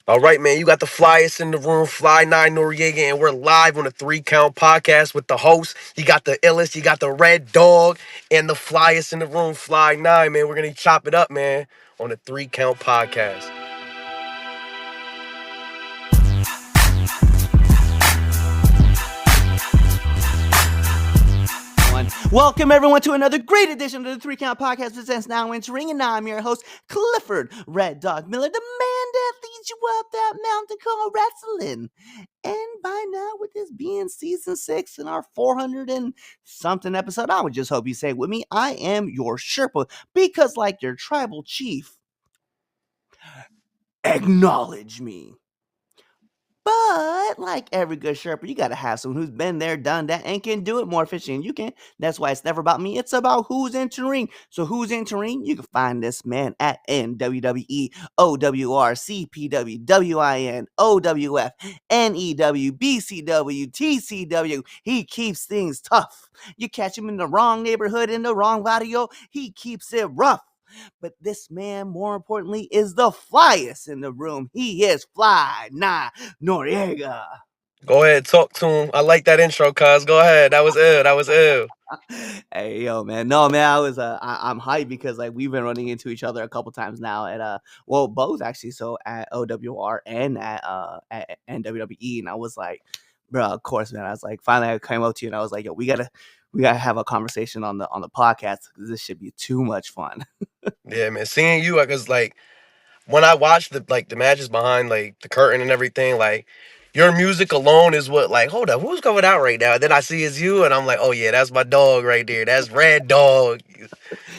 All right, man, you got the flyest in the room, Fly 9 Noreaga, and we're live on the 3 Count podcast with the host. You got the illest, you got the red dog, and the flyest in the room, Fly 9, man. We're going to chop it up, man, on the 3 Count podcast. Welcome everyone to another great edition of the 3 Count Podcast presents Now Entering, and I'm your host, Clifford Red Dog Miller, the man that leads you up that mountain called wrestling. And by now, with this being season 6 and our 400 and something episode, I would just hope you say it with me. I am your Sherpa, because like your tribal chief, acknowledge me. But like every good Sherpa, you gotta have someone who's been there, done that, and can do it more efficient than you can. That's why it's never about me. It's about who's entering. So who's entering? You can find this man at NWWE, OWR, CPW, WIN, OWF, NEW, BCW, TCW. He keeps things tough. You catch him in the wrong neighborhood, in the wrong video, he keeps it rough. But this man, more importantly, is the flyest in the room. He is Fly Nah Noreaga. Go ahead, talk to him. I like that intro, cuz. Go ahead. That was ill. That was ill. Hey yo, man. No, man, I'm hyped because like we've been running into each other a couple times now at well, both actually. So at OWR and at NWWE, and I was like, bro, of course, man. I was like, finally, I came up to you and I was like, yo, we gotta have a conversation on the podcast because this should be too much fun. Yeah, man. Seeing you, because, like, when I watch the matches behind like the curtain and everything, like your music alone is what, like, hold up, who's coming out right now? And then I see it's you, and I'm like, oh yeah, that's my dog right there. That's Red Dog.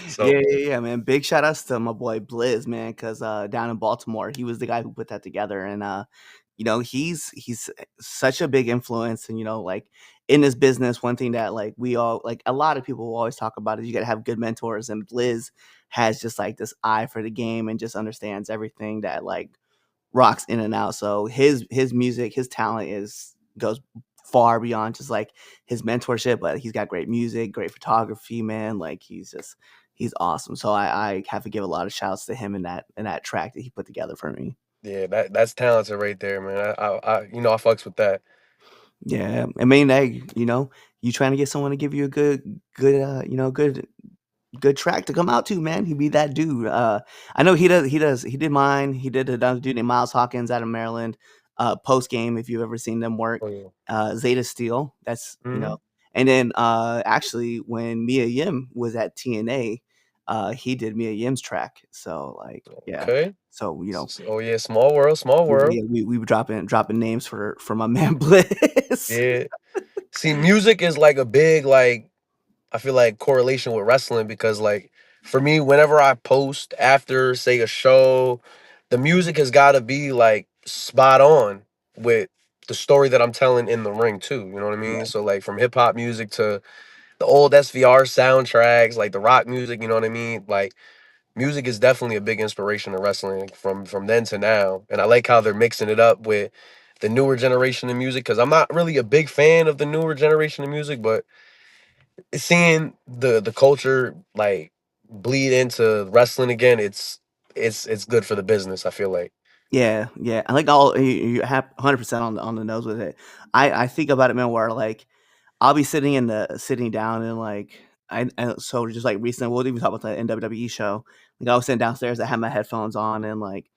So Yeah, man. Big shout outs to my boy Blizz, man, because down in Baltimore, he was the guy who put that together, and he's such a big influence, and like in this business, one thing that like we all like a lot of people will always talk about is you got to have good mentors, and Blizz has just like this eye for the game and just understands everything that like rocks in and out. So his music, his talent is goes far beyond just like his mentorship, but he's got great music, great photography, man. Like he's awesome. So I have to give a lot of shouts to him in that track that he put together for me. yeah, that's talented right there, man. I fucks with that. Yeah, I mean, hey, you trying to get someone to give you a good track to come out to, man. He'd be that dude. I know he did mine. He did another dude named Miles Hawkins out of Maryland. Post game, if you've ever seen them work. Oh, yeah. Zeta Steel. That's Mhm. and then actually when Mia Yim was at TNA, he did Mia Yim's track. So like, yeah. Okay. So Oh yeah, small world, small world. yeah, we were dropping names for my man Bliss. Yeah. See, music is like a big, like, I feel like correlation with wrestling, because like for me, whenever I post after say a show, the music has got to be like spot on with the story that I'm telling in the ring too. You know what I mean? Yeah. So like from hip hop music to the old SVR soundtracks, like the rock music. You know what I mean? Like music is definitely a big inspiration of wrestling from then to now, and I like how they're mixing it up with the newer generation of music, because I'm not really a big fan of the newer generation of music, but seeing the culture like bleed into wrestling again, it's good for the business, I feel like. Yeah. I like all you have 100% on the nose with it. I think about it, man, where like I'll be sitting down and like so just like recently we'll even talk about the NWWE show. Like I was sitting downstairs, I had my headphones on, and like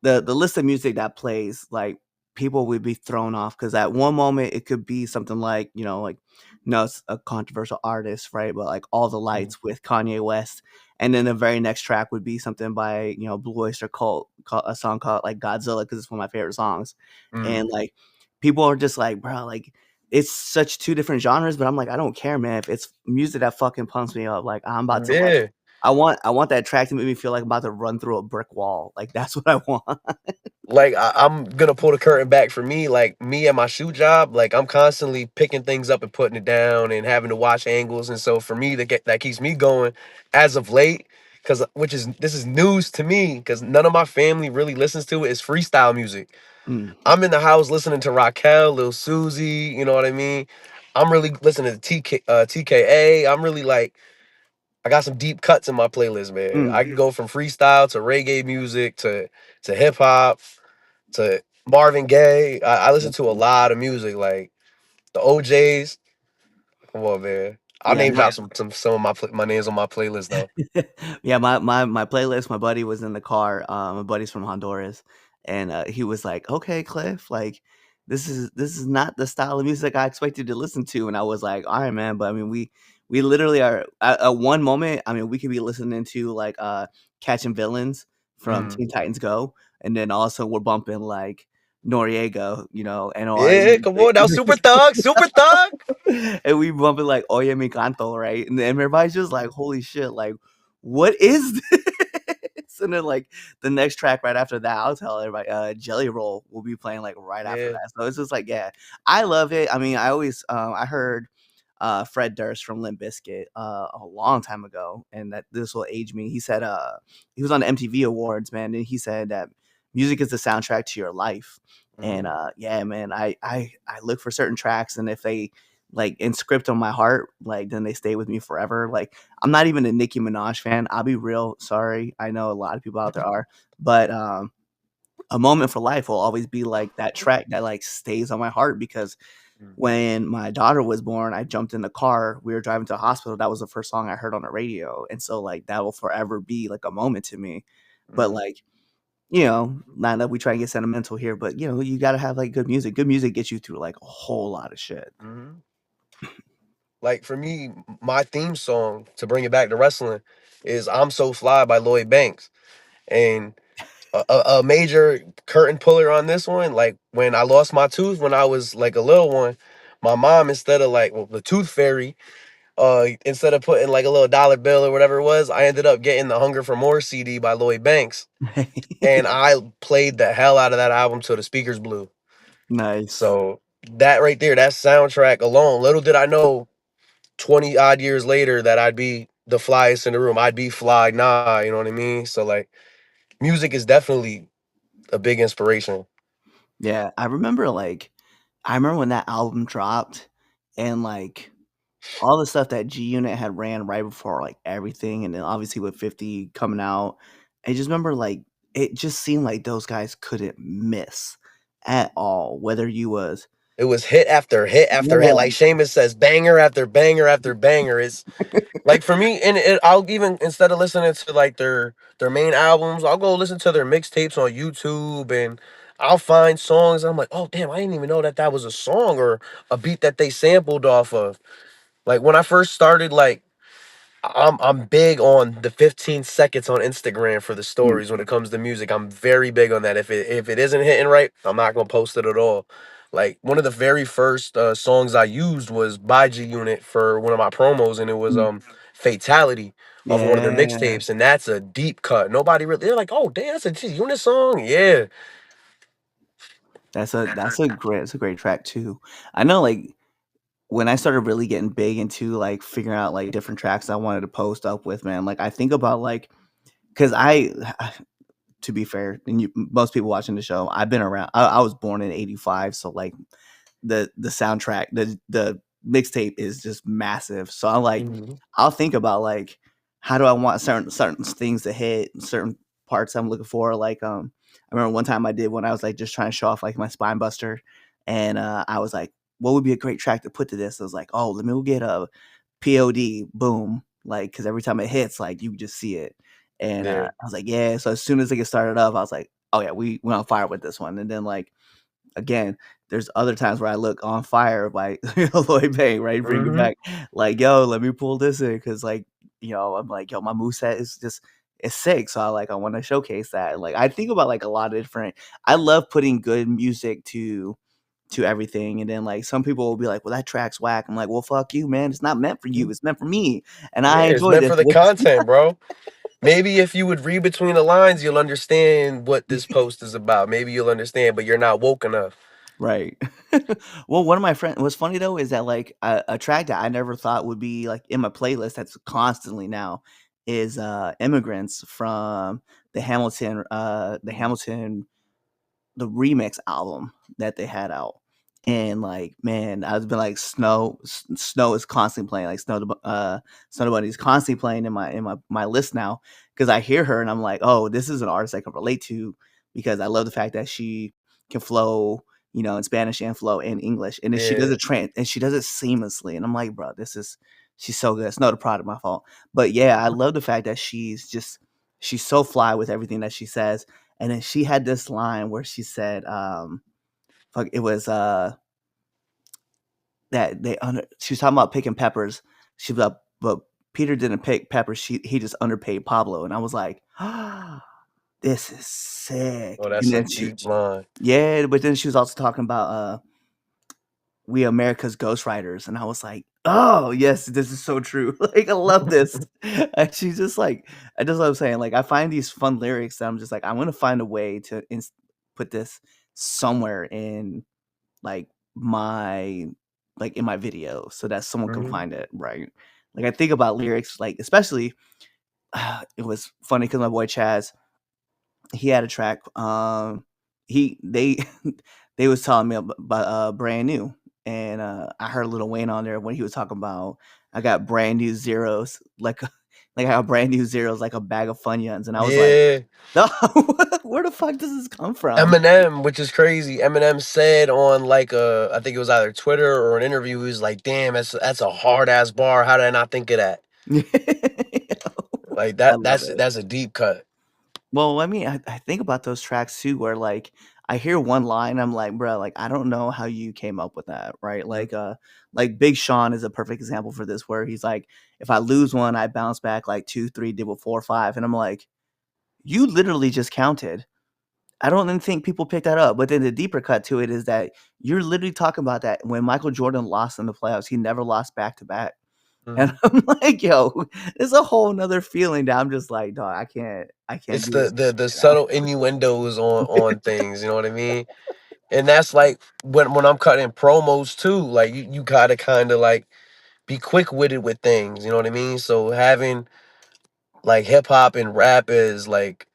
the list of music that plays, like people would be thrown off because at one moment it could be something like it's a controversial artist, right? But like All the Mhm. Lights with Kanye West, and then the very next track would be something by Blue Oyster Cult, a song called like Godzilla because it's one of my favorite songs, Mm. and like people are just like, bro, like it's such two different genres, but I'm like, I don't care, man. If it's music that fucking pumps me up, like I'm about to like Yeah. I want that track to make me feel like I'm about to run through a brick wall. Like that's what I want. Like I'm gonna pull the curtain back for me. Like me at my shoe job, like I'm constantly picking things up and putting it down and having to watch angles. And so for me, that keeps me going as of late, because this is news to me, because none of my family really listens to it. Is freestyle music. Mm, I'm in the house listening to Raquel, Lil Susie. You know what I mean? I'm really listening to TKA. I'm really like, I got some deep cuts in my playlist, man. I mm. can go from freestyle to reggae music to hip hop. to Marvin Gaye. I listen That's to a cool. lot of music, like the OJs. Come on, man. I'll Yeah, name no. drop some of my names on my playlist though. Yeah, my playlist, my buddy was in the car, my buddy's from Honduras, and, he was like, "Okay, Cliff, like, this is not the style of music I expected to listen to," and I was like, "Alright, man," but I mean, we literally are at one moment, I mean, we could be listening to, like, Catching Villains from Mm. Teen Titans Go, and then also we're bumping, like, Noreaga, Nore Yeah, come music. on now, Super Thug, Super Thug. And we bumping like Oye Mi Canto, right? And then everybody's just like, holy shit, like, what is this? And then like the next track right after that, I'll tell everybody, Jelly Roll will be playing like right after Yeah. that. So it's just like, yeah, I love it. I mean, I heard Fred Durst from Limp Bizkit a long time ago, and that this will age me. He said he was on the MTV Awards, man, and he said that music is the soundtrack to your life. And Hmm. yeah, man, I look for certain tracks, and if they like inscript on my heart, like then they stay with me forever. Like I'm not even a Nicki Minaj fan. I'll be real. Sorry, I know a lot of people out there are, but a moment for life will always be like that track that like stays on my heart because when my daughter was born, I jumped in the car. We were driving to the hospital. That was the first song I heard on the radio, and so like that will forever be like a moment to me. But Hmm. like not that we try and get sentimental here, but you gotta have like good music. Good music gets you through like a whole lot of shit. Hmm. Like for me, my theme song to bring it back to wrestling is "I'm So Fly" by Lloyd Banks, and a major curtain puller on this one. Like when I lost my tooth when I was like a little one, my mom instead of like the tooth fairy, instead of putting like a little dollar bill or whatever it was, I ended up getting the Hunger for More CD by Lloyd Banks, and I played the hell out of that album till the speakers blew. Nice. So that right there, that soundtrack alone, little did I know 20 odd years later that I'd be the flyest in the room. I'd be fly nah, you know what I mean? So like music is definitely a big inspiration. Yeah, I remember when that album dropped and, like, all the stuff that G Unit had ran right before, like, everything, and then obviously with 50 coming out, I just remember, like, it just seemed like those guys couldn't miss at all, whether you was It was hit after hit after hit. yeah. Like Seamus says, banger after banger after banger. It's like for me, and I'll even instead of listening to like their main albums, I'll go listen to their mixtapes on YouTube, and I'll find songs. I'm like, oh damn, I didn't even know that that was a song or a beat that they sampled off of. Like when I first started, like I'm big on the 15 seconds on Instagram for the Mm, stories when it comes to music. I'm very big on that. If it isn't hitting right, I'm not gonna post it at all. Like one of the very first songs I used was by G Unit for one of my promos, and it was mm. Fatality off of one of their Yeah. mixtapes, and that's a deep cut. Nobody really they're like, oh damn, that's a G Unit song. Yeah. That's a great track too. I know, like, when I started really getting big into, like, figuring out, like, different tracks I wanted to post up with, man, like, I think about, like, because to be fair, and most people watching the show, I've been around. I was born in '85, so like the soundtrack, the mixtape is just massive. So I'm like, Mhm. I'll think about like how do I want certain things to hit, certain parts I'm looking for. Like I remember one time I did when I was like just trying to show off like my spine buster, and I was like, what would be a great track to put to this? I was like, oh, let me go get a POD, boom, like because every time it hits, like you can just see it. And Yeah. I was like, yeah. So as soon as I get started up, I was like, oh yeah, we went on fire with this one. And then like again, there's other times where I look on fire by Lloyd Banks, right? Bring it Hmm. back. Like, yo, let me pull this in because like, I'm like, yo, my moveset is just it's sick. So I want to showcase that. And like I think about like a lot of different I love putting good music to everything. And then like some people will be like, well, that track's whack. I'm like, well, fuck you, man. It's not meant for you. It's meant for me. And Yeah, I it's enjoy meant this. for the content, bro. Maybe if you would read between the lines, you'll understand what this post is about. Maybe you'll understand, but you're not woke enough. Right. Well, one of my friends what's funny though is that like a track that I never thought would be like in my playlist that's constantly now is Immigrants from the Hamilton the remix album that they had out. And like, man, I've been like Snow is constantly playing, like Snow the Bunny is constantly playing in my list now because I hear her and I'm like, oh, this is an artist I can relate to because I love the fact that she can flow, in Spanish and flow in English, and then she does Yeah. it and she does it seamlessly, and I'm like, bro, she's so good. It's not a product, my fault, but yeah, I love the fact that she's so fly with everything that she says, and then she had this line where she said, fuck, it was that she was talking about picking peppers. She was like, but Peter didn't pick peppers. He just underpaid Pablo, and I was like, this is Oh, sick. And that's a then she, deep line. yeah, but then she was also talking about we America's ghostwriters, and I was like, oh yes, this is so true. Like I love this. And she's just like, I just love saying, like, I find these fun lyrics that I'm just like, I'm gonna find a way to put this somewhere in like my in my video so that someone can Mhm. find it, right? Like I think about lyrics, like especially it was funny because my boy Chaz, he had a track. He they was telling me about brand new, and I heard Lil Wayne on there when he was talking about I got brand new zeros, like like how brand new zeros like a bag of Funyuns, and I was like, Yeah. no, where the fuck does this come from? Eminem, which is crazy. Eminem said on like I think it was either Twitter or an interview, he was like, "Damn, that's a hard ass bar. How did I not think of that?" Like I that love that's it. that's a deep cut. Well, I mean, I think about those tracks too, where like I hear one line, I'm like, bro, like I don't know how you came up with that, right? Mhm. Like Big Sean is a perfect example for this, where he's like, if I lose one, I bounce back like two, three, double four, five, and I'm like, you literally just counted. I don't even think people pick that up. But then the deeper cut to it is that you're literally talking about that when Michael Jordan lost in the playoffs, he never lost back to back. And Mhm. I'm like, yo, it's a whole nother feeling that I'm just like, dog, I can't It's do this the right now. subtle innuendos on things, you know what I mean? And that's like when I'm cutting promos too, like you gotta kind of like be quick witted with things, you know what I mean? So having like hip hop and rap is like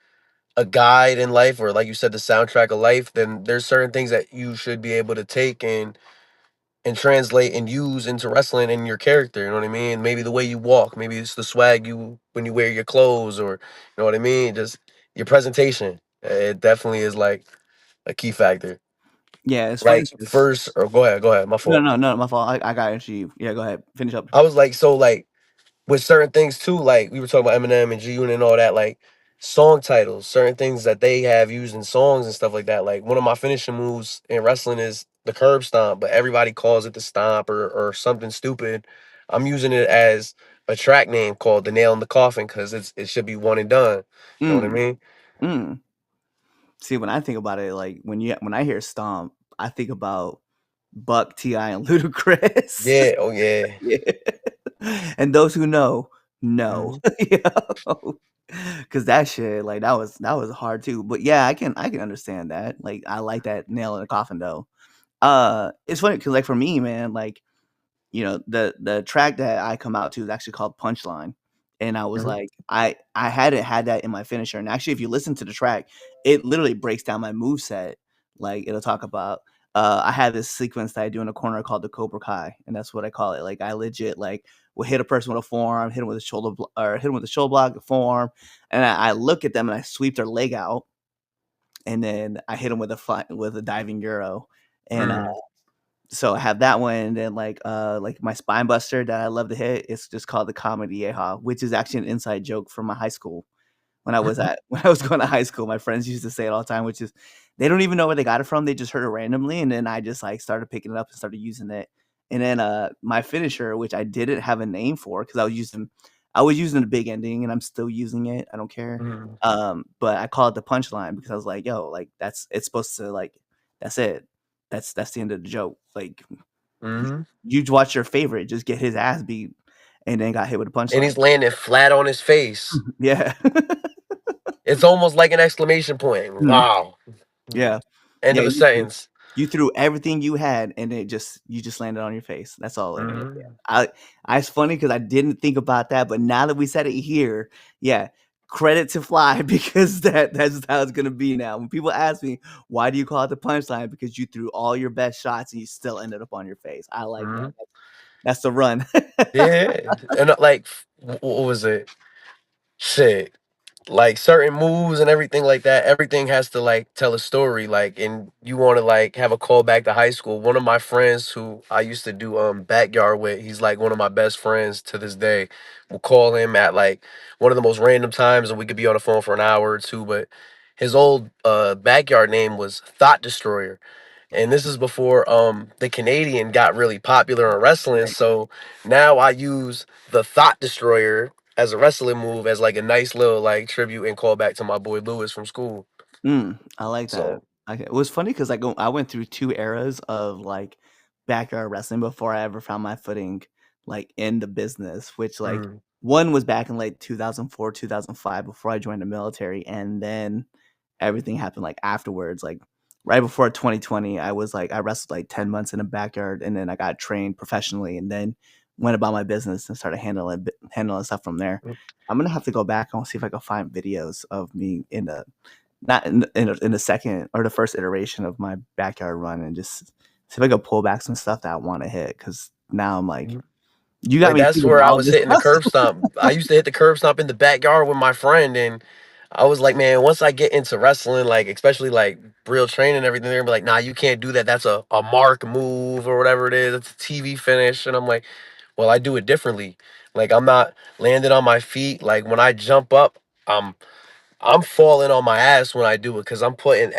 a guide in life, or like you said, the soundtrack of life, then there's certain things that you should be able to take and translate and use into wrestling and your character, you know what I mean? Maybe the way you walk, maybe it's the swag you when you wear your clothes, or you know what I mean? Just your presentation. It definitely is like a key factor. Yeah, it's funny Like 'cause first, or go ahead, my no, fault. no, no, my fault. I got into you. Yeah, go ahead. Finish up. I was like, so like with certain things too, like we were talking about Eminem and G Unit and all that, like song titles, certain things that they have used in songs and stuff like that. Like one of my finishing moves in wrestling is the curb stomp, but everybody calls it the stomp or something stupid. I'm using it as a track name called the nail in the coffin because it should be one and done. You know what I Mm, mean? mm. See, when I think about it, like when I hear Stomp, I think about Buck, T.I., and Ludacris. Yeah, oh yeah. Yeah. And those who know. Hmm. Yo, 'cause that shit, like, that was hard too. But yeah, I can understand that. Like, I like that nail in the coffin though. It's funny because like for me, man, like the track that I come out to is actually called Punchline, and I was Hmm. like, I hadn't had that in my finisher, and actually, if you listen to the track, it literally breaks down my move set. Like it'll talk about, I have this sequence that I do in a corner called the Cobra Kai, and that's what I call it. Like I legit like will hit a person with a forearm, hit him with a or hit him with a shoulder block, the forearm, and I look at them and I sweep their leg out, and then I hit them with with a diving euro, and Hmm. so I have that one, and then like my spine buster that I love to hit, it's just called the Comedy Yeehaw, which is actually an inside joke from my high school. When I was going to high school, my friends used to say it all the time, which is they don't even know where they got it from. They just heard it randomly, and then I just like started picking it up and started using it. And then my finisher, which I didn't have a name for because I was using the big ending, and I'm still using it. I don't care. Hmm. But I call it the punchline because I was like, yo, like it's supposed to like that's it. That's the end of the joke. Like Hmm. you watch your favorite just get his ass beat and then got hit with a And punchline. he's landing flat on his face. Yeah. It's almost like an exclamation point. Mhm. Wow. Yeah. End Yeah, of a sentence. you threw everything you had and you just landed on your face. That's all it is. Yeah. Mhm. It's funny because I didn't think about that, but now that we said it here, yeah, credit to Fly because that's how it's gonna be now. When people ask me, why do you call it the punchline? Because you threw all your best shots and you still ended up on your face. I like that. Mhm. That's the run. Yeah, and, like, what was it? Shit. like certain moves and everything like that, everything has to like tell a story. Like, and you want to like have a call back to high school. One of my friends who I used to do backyard with, he's like one of my best friends to this day. We'll call him at like one of the most random times, and we could be on the phone for an hour or two. But his old backyard name was Thought Destroyer, and this is before the Canadian got really popular in wrestling. Right. So now I use the Thought Destroyer as a wrestling move as like a nice little like tribute and callback to my boy Lewis from school. I like that. So Okay, it was funny because I went through 2 eras of, like, backyard wrestling before I ever found my footing, like, in the business, which, like, mm, one was back in, like, 2004, 2005 before I joined the military, and then everything happened, like, afterwards, like, right before 2020, I wrestled, like, 10 months in a backyard, and then I got trained professionally, and then went about my business and started handling stuff from there. mm, I'm gonna have to go back and see if I can find videos of me in the not in the second or the first iteration of my backyard run and just see if I could pull back some stuff that I wanna hit. Because now I'm like, mm. you got Like me that's thinking where about I all was this hitting the stuff. curb stomp. I used to hit the curb stomp in the backyard with my friend, and I was like, man, once I get into wrestling, like especially like real training and everything, they're gonna be like, nah, you can't do that. That's a mark move or whatever it is. It's a TV finish, and I'm like, well, I do it differently. Like I'm not landing on my feet. Like when I jump up, I'm I'm falling on my ass when I do it because I'm putting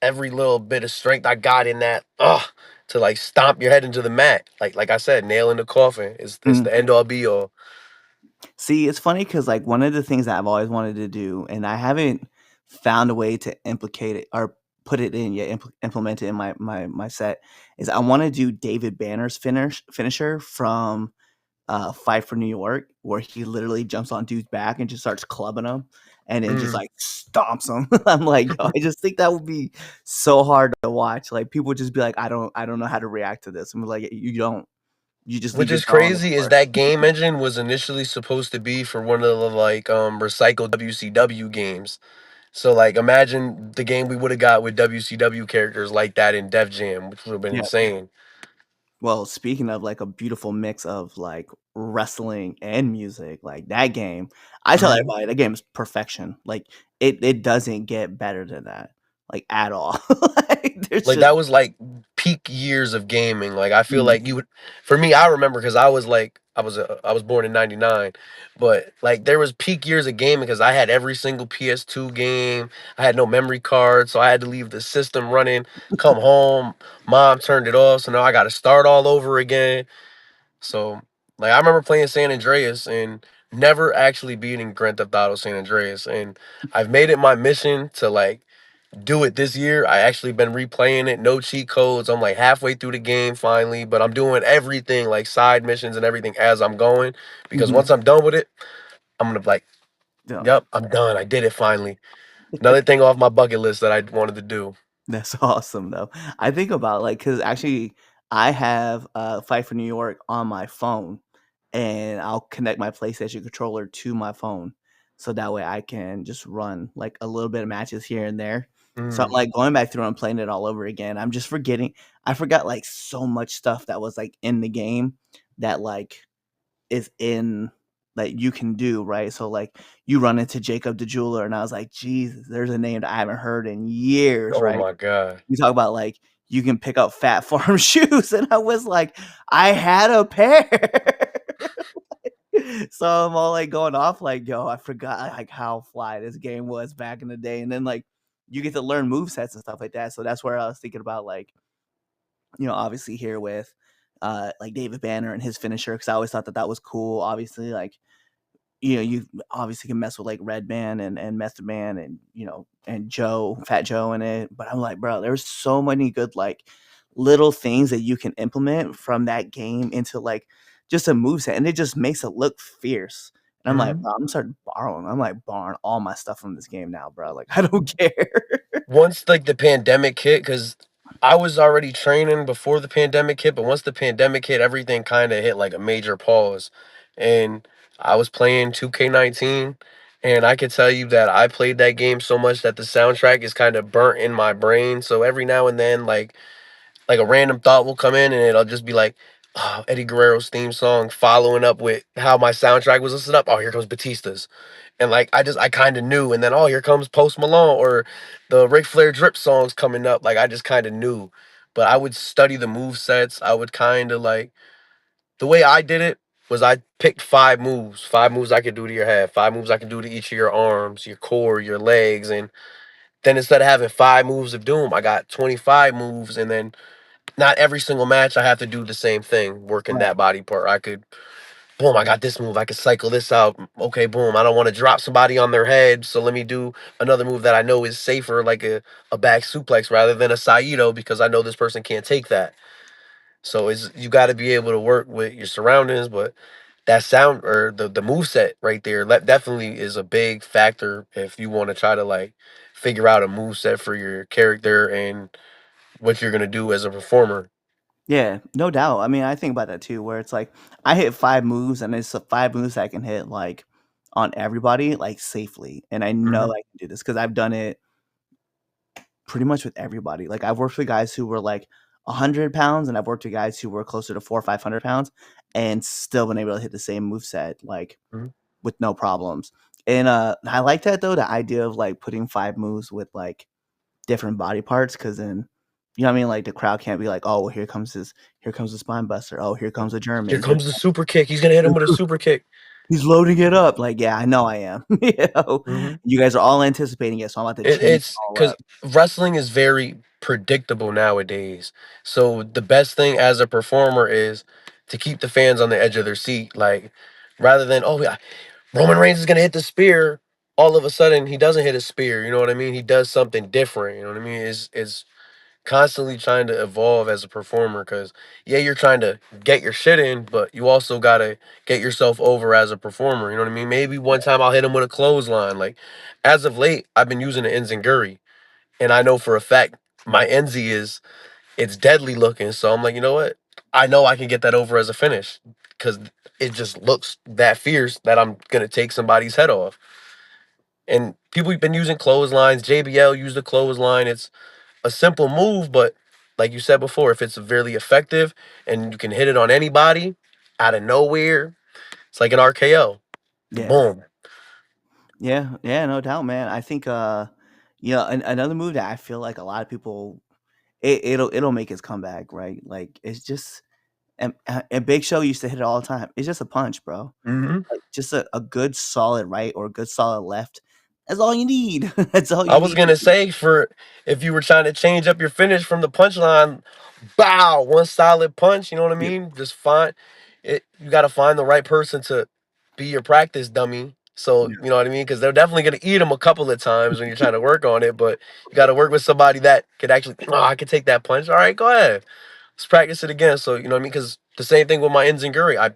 every little bit of strength I got in that to like stomp your head into the mat. Like I said, nail in the coffin. It's Mm. the end all be all. See, it's funny because like, one of the things that I've always wanted to do, and I haven't found a way to implicate it or put it in yet, implement it in my set, is I wanna do David Banner's finisher from Fight for New York, where he literally jumps on dude's back and just starts clubbing him, and then just, Mm. like, stomps him. I'm like, "Yo, I just think that would be so hard to watch." Like, people would just be like, "I don't know how to react to this." I'm like, "You don't. You just leave Which your is jaw on the crazy is floor." that game engine was initially supposed to be for one of the like recycled WCW games. So like imagine the game we would have got with WCW characters like that in Def Jam, which would have been Yeah. insane. Well, speaking of, like, a beautiful mix of, like, wrestling and music, like, that game, I tell Mhm. everybody that game is perfection. Like, it doesn't get better than that, like, at all. Like, there's Like just that was like peak years of gaming. Like I feel mm, like you would, for me, I remember because I was like I was born in '99, but like there was peak years of gaming because I had every single PS2 game. I had no memory card, so I had to leave the system running. Come home, mom turned it off, so now I got to start all over again. So like I remember playing San Andreas and never actually beating Grand Theft Auto San Andreas, and I've made it my mission to like do it this year. I actually been replaying it, no cheat codes. I'm like halfway through the game finally, but I'm doing everything like side missions and everything as I'm going because mhm, once I'm done with it, I'm gonna be like, yeah. yep, I'm done. I did it finally. Another thing off my bucket list that I wanted to do. That's awesome, though. I think about, like, cause actually, I have, Fight for New York on my phone, and I'll connect my PlayStation controller to my phone, so that way I can just run, like, a little bit of matches here and there. So I'm, Mm, like, going back through and playing it all over again. I'm just forgetting I forgot, like, so much stuff that was, like, in the game that, like, is in that you can do, right? So, like, you run into Jacob the jeweler, and I was like, "Jesus, there's a name that I haven't heard in years," oh right? my god. You talk about, like, you can pick up Fat Farm shoes, and I was like, "I had a pair." So I'm all, like, going off like, "Yo, I forgot, like, how fly this game was back in the day," and then, like, you get to learn movesets and stuff like that, so that's where I was thinking about, like, obviously here with, like, David Banner and his finisher, because I always thought that that was cool, obviously, like, you obviously can mess with like Red Band and Method Man and and Fat Joe in it. But I'm like, bro, there's so many good like little things that you can implement from that game into like just a moveset, and it just makes it look fierce. And I'm like, Mhm. bro, I'm like borrowing all my stuff from this game now, bro. Like I don't care. Once like the pandemic hit, because I was already training before the pandemic hit, but once the pandemic hit, everything kind of hit like a major pause. And I was playing 2K19, and I could tell you that I played that game so much that the soundtrack is kind of burnt in my brain. So every now and then, like a random thought will come in, and it'll just be like, Eddie Guerrero's theme song, following up with how my soundtrack was listed up. Oh, here comes Batista's. And like I kind of knew, and then oh, here comes Post Malone or the Ric Flair drip songs coming up. Like I just kind of knew, but I would study the move sets. I would kind of like the way I did it was I picked five moves I could do to your head, five moves I could do to each of your arms, your core, your legs, and then instead of having five moves of doom, I got 25 moves, and then not every single match I have to do the same thing, working Right. that body part. I could boom, I got this move. I could cycle this out. Okay, boom. I don't want to drop somebody on their head, so let me do another move that I know is safer, like a back suplex rather than a Saito because I know this person can't take that. So it's you got to be able to work with your surroundings, but that sound or the move set right there definitely is a big factor if you want to try to like figure out a move set for your character and what you're gonna do as a performer. Yeah, no doubt. I mean, I think about that too, where it's like I hit 5 moves and it's 5 moves I can hit like on everybody like safely. And I know Hmm. I can do this because I've done it pretty much with everybody. Like I've worked with guys who were like 100 pounds, and I've worked with guys who were closer to 400 or 500 pounds, and still been able to hit the same move set like Hmm. with no problems. And I like that though, the idea of like putting 5 moves with like different body parts, because then you know what I mean, like the crowd can't be like, oh well, here comes the spine buster. Oh, here comes a Here German. Here comes the super kick. He's gonna hit him with a super kick. he's loading it up. Like, yeah, I know I am. You know, Hmm. you guys are all anticipating it, so I'm about to change it It's all because up. wrestling is very predictable nowadays. So the best thing as a performer is to keep the fans on the edge of their seat. Like rather than oh yeah, Roman Reigns is gonna hit the spear. All of a sudden he doesn't hit a spear. You know what I mean? He does something different. You know what I mean? Is constantly trying to evolve as a performer because yeah, you're trying to get your shit in, but you also gotta get yourself over as a performer. You know what I mean? Maybe one time I'll hit him with a clothesline. Like as of late, I've been using the enziguri, and I know for a fact my enzy is it's deadly looking. So I'm like, you know what? I know I can get that over as a finish because it just looks that fierce that I'm gonna take somebody's head off. And people have been using clotheslines. JBL used a clothesline. It's a simple move, but like you said before, if it's really effective and you can hit it on anybody out of nowhere, it's like an RKO. Yeah. Boom. Yeah, yeah, no doubt, man. I think, you know, another move that I feel like a lot of people it'll make its comeback, right? Like it's just and Big Show used to hit it all the time. It's just a punch, bro. Hmm. Like just a good solid right or a good solid left. That's all you need. That's all I you was need. gonna say for if you were trying to change up your finish from the punchline, bow, one solid punch. You know what I Yep. mean? Just find it. You got to find the right person to be your practice dummy. So Yeah. you know what I mean? Because they're definitely gonna eat them a couple of times when you're trying to work on it. But you got to work with somebody that could actually. Oh, I can take that punch. All right, go ahead. Let's practice it again. So you know what I mean? Because the same thing with my enziguri. I've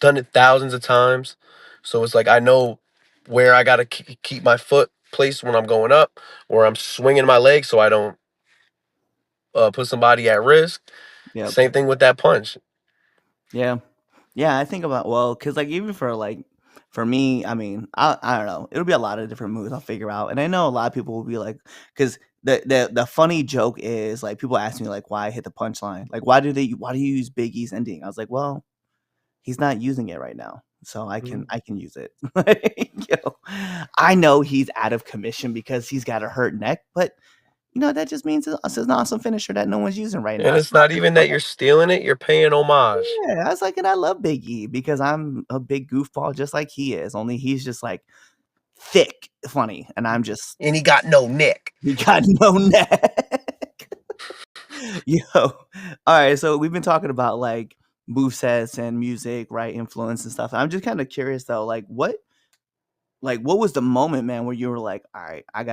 done it thousands of times, so it's like I know where I gotta keep my foot placed when I'm going up, or I'm swinging my leg so I don't put somebody at risk. Yep. Same thing with that punch. Yeah. Yeah, I think about well, cause like even for like for me, I mean, I don't know. It'll be a lot of different moves I'll figure out. And I know a lot of people will be like, cause the funny joke is like people ask me like why I hit the punchline. Like why do you use Big E's ending? I was like, well, he's not using it right now. So Mhm. I can use it. Like, you know, I know he's out of commission because he's got a hurt neck, but you know, that just means it's an awesome finisher that no one's using right And now. it's So I not just even go that you're stealing it; you're paying homage. yeah, I was like, and I love Big E because I'm a big goofball just like he is, only he's just like thick funny, and I'm just And he got no neck. he got no neck. Yo, alright, so we've been talking about like movesets and music, right? Influence and stuff. I'm just kind of curious though, like what was the moment, man, where you were like, all right, I'm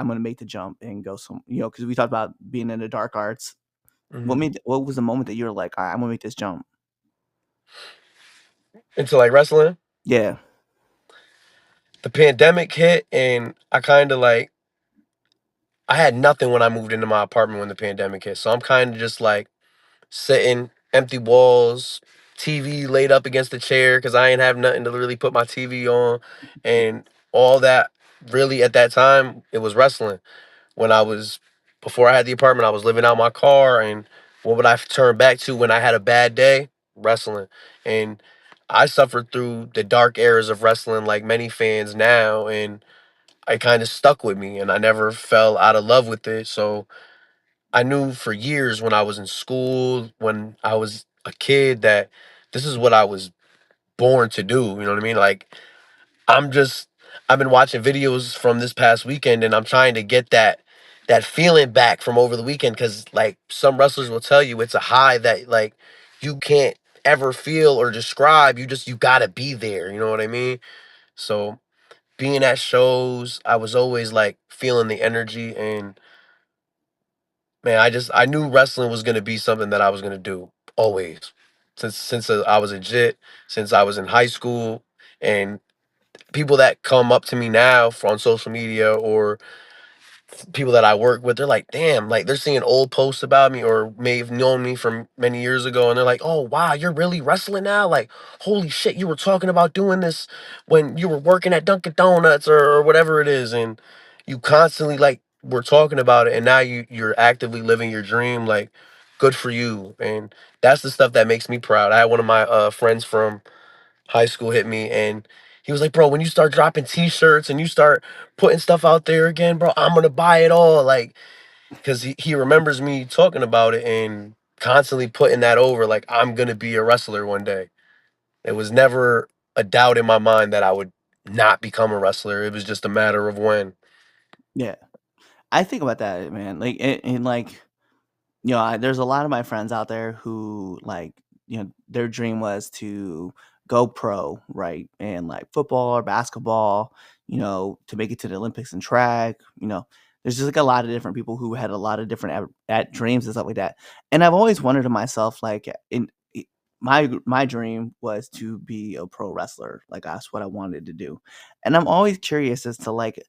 gonna make the jump and go some, you know, because we talked about being in the dark arts. Mhm. What was the moment that you were like, all right, I'm gonna make this jump? Into like wrestling, Yeah. the pandemic hit, and I kind of like I had nothing when I moved into my apartment when the pandemic hit. So I'm kind of just like sitting, empty walls, TV laid up against the chair because I ain't have nothing to really put my TV on, and all that. Really, at that time, it was wrestling. When I was before I had the apartment, I was living out my car, and what would I turn back to when I had a bad day? wrestling. And I suffered through the dark eras of wrestling like many fans now, and it kind of stuck with me and I never fell out of love with it. So I knew for years when I was in school, when I was a kid, that this is what I was born to do. You know what I mean? Like I'm just I've been watching videos from this past weekend and I'm trying to get that feeling back from over the weekend, cuz like some wrestlers will tell you it's a high that like you can't ever feel or describe. You got to be there, you know what I mean? So being at shows, I was always like feeling the energy, and man, I knew wrestling was going to be something that I was going to do always. Since I was a jit, since I was in high school, and people that come up to me now on social media or people that I work with, they're like, damn, like they're seeing old posts about me or may have known me from many years ago. And they're like, oh, wow, you're really wrestling now? Like, holy shit, you were talking about doing this when you were working at Dunkin' Donuts or whatever it is. And you constantly like were talking about it. And now you're actively living your dream. Like, good for you. And that's the stuff that makes me proud. I had one of my friends from high school hit me and he was like, bro, when you start dropping t-shirts and you start putting stuff out there again, bro, I'm gonna buy it all. Like, because he remembers me talking about it and constantly putting that over, like, I'm gonna be a wrestler one day. It was never a doubt in my mind that I would not become a wrestler. It was just a matter of when. Yeah. I think about that, man. Like, and like, there's a lot of my friends out there who like, their dream was to go pro, right? And like football or basketball, to make it to the Olympics and track, there's just like a lot of different people who had a lot of different at dreams and stuff like that. And I've always wondered to myself, like, my dream was to be a pro wrestler. Like that's what I wanted to do. And I'm always curious as to like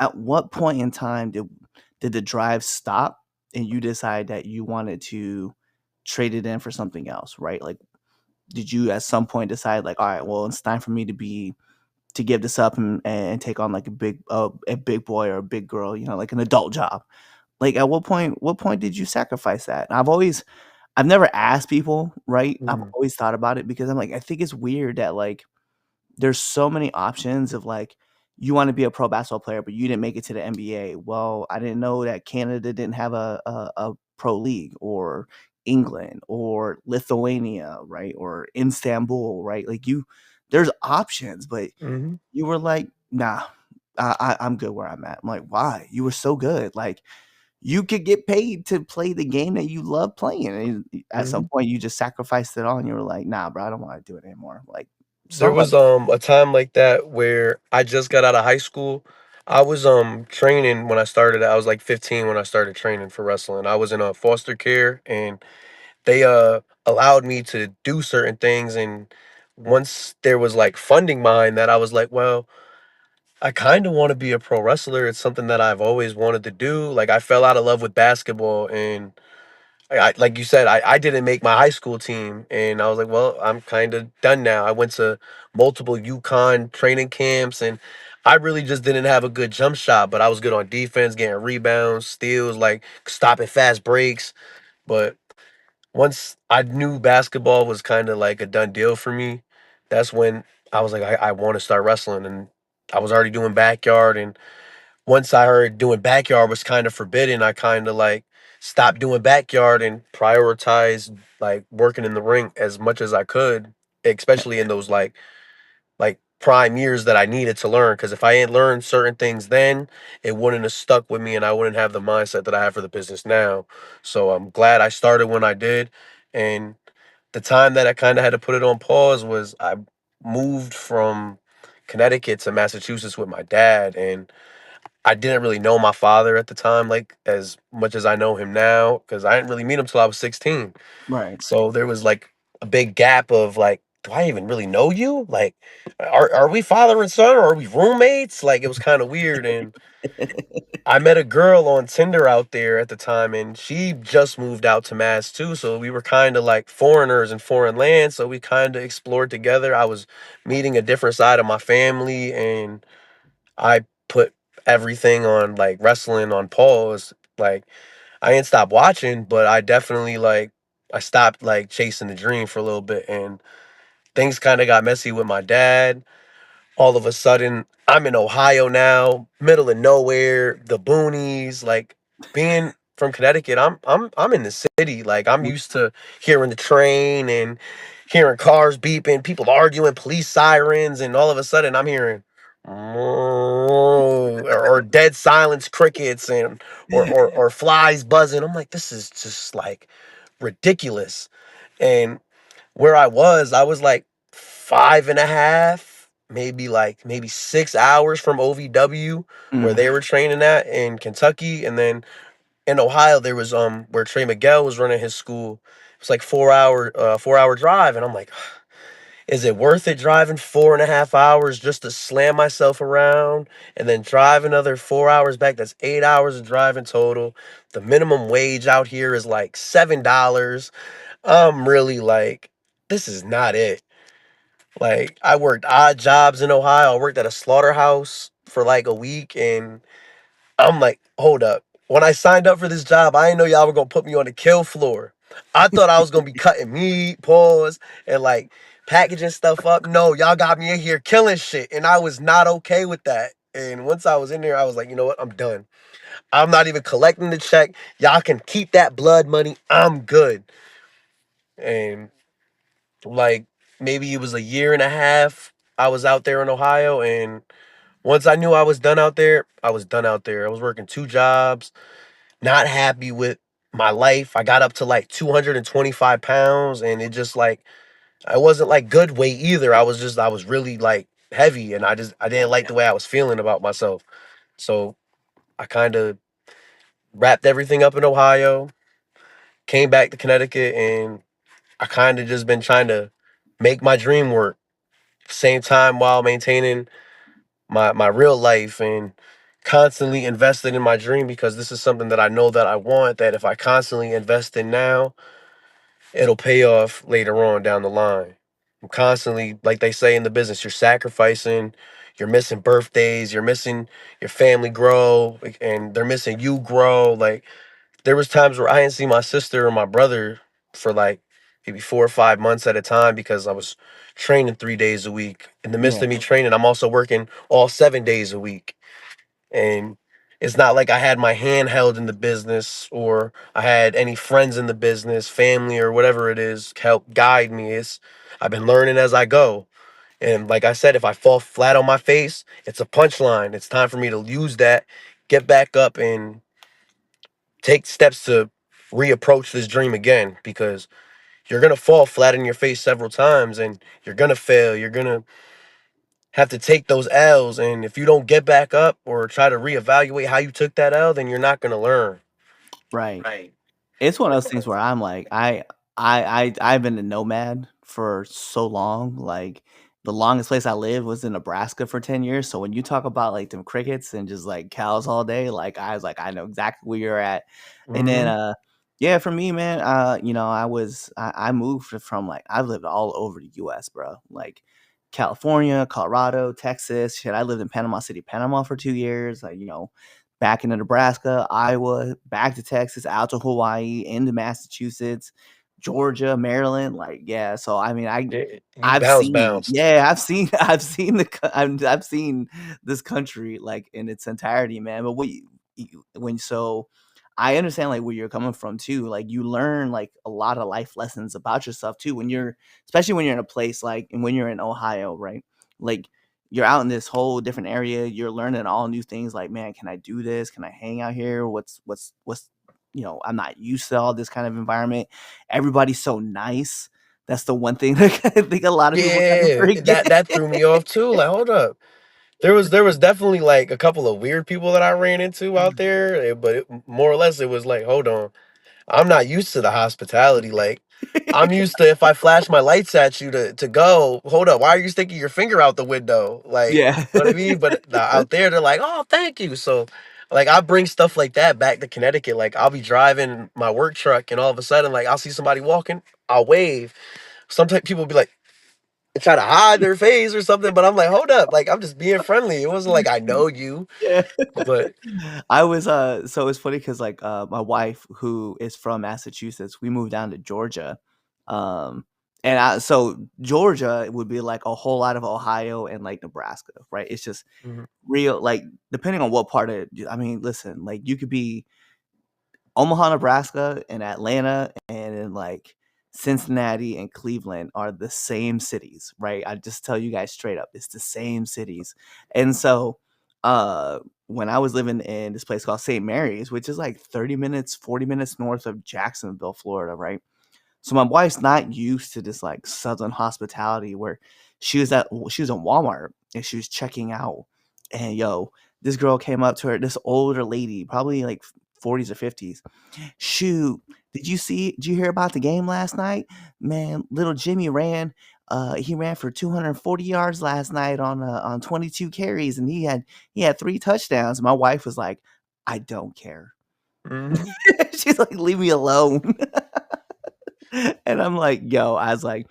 at what point in time did the drive stop and you decide that you wanted to trade it in for something else, right? Like, did you at some point decide like, all right, well, it's time for me to give this up and take on like a big boy or a big girl, like an adult job? Like, at what point did you sacrifice that? And I've never asked people, right? I've Mhm, always thought about it because I'm like, I think it's weird that like there's so many options of like you want to be a pro basketball player, but you didn't make it to the NBA. Well, I didn't know that Canada didn't have a pro league, or England or Lithuania, right? Or Istanbul, right? Like there's options, but mhm, you were like, nah, I'm good where I'm at. I'm like, why? You were so good. Like you could get paid to play the game that you love playing. And at some mhm. point you just sacrificed it all and you were like, nah, bro, I don't want to do it anymore. Like, There something like was a time like that where I just got out of high school. I was training when I started. I was like 15 when I started training for wrestling. I was in a foster care and they allowed me to do certain things, and once there was like funding behind that, I was like, well, I kind of want to be a pro wrestler. It's something that I've always wanted to do. Like I fell out of love with basketball, and like you said, I didn't make my high school team, and I was like, well, I'm kind of done now. I went to multiple UConn training camps, and I really just didn't have a good jump shot, but I was good on defense, getting rebounds, steals, like stopping fast breaks. But once I knew basketball was kind of like a done deal for me, that's when I was like, I want to start wrestling. And I was already doing backyard. And once I heard doing backyard was kind of forbidden, I kind of like stopped doing backyard and prioritized like working in the ring as much as I could, especially in those like prime years that I needed to learn. Because if I had learned certain things then, it wouldn't have stuck with me, and I wouldn't have the mindset that I have for the business now. So I'm glad I started when I did, and the time that I kind of had to put it on pause was I moved from Connecticut to Massachusetts with my dad, and I didn't really know my father at the time, like as much as I know him now, because I didn't really meet him till I was 16. right. So there was like a big gap of like, do I even really know you? Like, are we father and son or are we roommates? Like it was kind of weird. And I met a girl on Tinder out there at the time, and she just moved out to Mass too. So we were kind of like foreigners in foreign lands. So we kind of explored together. I was meeting a different side of my family, and I put everything on like wrestling on pause. Like I ain't stopped watching, but I definitely like I stopped like chasing the dream for a little bit, and things kind of got messy with my dad. All of a sudden, I'm in Ohio now, middle of nowhere, the boonies. Like being from Connecticut, I'm in the city. Like I'm used to hearing the train and hearing cars beeping, people arguing, police sirens, and all of a sudden I'm hearing or dead silence, crickets, and or flies buzzing. I'm like, this is just like ridiculous. And where I was like five and a half, maybe 6 hours from OVW where Mm, they were training at in Kentucky. And then in Ohio there was where Trey Miguel was running his school. It was like 4 hour drive. And I'm like, is it worth it driving 4.5 hours just to slam myself around and then drive another 4 hours back? That's 8 hours of driving total. The minimum wage out here is like $7. I'm really like, this is not it. Like, I worked odd jobs in Ohio. I worked at a slaughterhouse for like a week, and I'm like, hold up. When I signed up for this job, I didn't know y'all were gonna put me on the kill floor. I thought I was gonna be cutting meat, paws, and like packaging stuff up. No, y'all got me in here killing shit, and I was not okay with that. And once I was in there, I was like, you know what? I'm done. I'm not even collecting the check. Y'all can keep that blood money. I'm good. And like maybe it was a year and a half I was out there in Ohio, and once I knew I was done out there, I was done out there. I was working two jobs, not happy with my life. I got up to like 225 pounds, and it just like I wasn't like good weight either. I was really like heavy, and I didn't like the way I was feeling about myself. So I kind of wrapped everything up in Ohio, came back to Connecticut, and I kind of just been trying to make my dream work same time while maintaining my real life and constantly invested in my dream, because this is something that I know that I want, that if I constantly invest in now, it'll pay off later on down the line. I'm constantly, like they say in the business, you're sacrificing, you're missing birthdays, you're missing your family grow, and they're missing you grow. Like there was times where I didn't see my sister or my brother for like maybe 4 or 5 months at a time because I was training 3 days a week. In the midst yeah, of me training, I'm also working all 7 days a week. And it's not like I had my hand held in the business or I had any friends in the business, family or whatever it is, help guide me. It's I've been learning as I go. And like I said, if I fall flat on my face, it's a punchline. It's time for me to use that, get back up and take steps to reapproach this dream again, because you're going to fall flat in your face several times and you're going to fail. You're going to have to take those L's. And if you don't get back up or try to reevaluate how you took that L, then you're not going to learn. right. Right. It's one of those things where I'm like, I've been a nomad for so long. Like the longest place I lived was in Nebraska for 10 years. So when you talk about like them crickets and just like cows all day, like I was like, I know exactly where you're at. And then Hmm. yeah, for me, man, I moved from like I've lived all over the US, bro. Like California, Colorado, Texas. Shit, I lived in Panama City, Panama for 2 years. Like, back into Nebraska, Iowa, back to Texas, out to Hawaii, into Massachusetts, Georgia, Maryland. Like, yeah. So I mean, You bounce bounced. I've seen this country like in its entirety, man. But when so I understand like where you're coming from too. Like you learn like a lot of life lessons about yourself too when you're especially when you're in a place like and when you're in Ohio, right? Like you're out in this whole different area, you're learning all new things like, man, can I do this? Can I hang out here? What's I'm not used to all this kind of environment. Everybody's so nice. That's the one thing that I think a lot of people kind of Yeah, forget. that threw me off too. Like, hold up. There was definitely like a couple of weird people that I ran into out there, but more or less it was like, hold on. I'm not used to the hospitality. Like, I'm used to if I flash my lights at you to go, hold up, why are you sticking your finger out the window? Like, Yeah. you know what I mean? But out there, they're like, oh, thank you. So, like, I bring stuff like that back to Connecticut. Like, I'll be driving my work truck, and all of a sudden, like, I'll see somebody walking, I'll wave. Sometimes people will be like, try to hide their face or something, but I'm like, "Hold up, like, I'm just being friendly." It wasn't like I know you, Yeah. but I was, so it's funny because like, my wife, who is from Massachusetts, we moved down to Georgia, um, and Georgia would be like a whole lot of Ohio and, like, Nebraska, right? It's just mhm, real like, depending on what part of I mean, listen, like, you could be Omaha, Nebraska, and Atlanta, and in, like, Cincinnati and Cleveland are the same cities, right? I just tell you guys straight up, it's the same cities. And so, uh, when I was living in this place called St. Mary's, which is like 30 minutes, 40 minutes north of Jacksonville, Florida, right? So my wife's not used to this like Southern hospitality where she was in Walmart and she was checking out. And yo, this girl came up to her, this older lady, probably like 40s or 50s. Shoot, did you hear about the game last night? Man, little Jimmy he ran for 240 yards last night on 22 carries and he had 3 touchdowns. My wife was like, "I don't care." mhm. She's like, "Leave me alone." And I'm like, "Yo," I was like,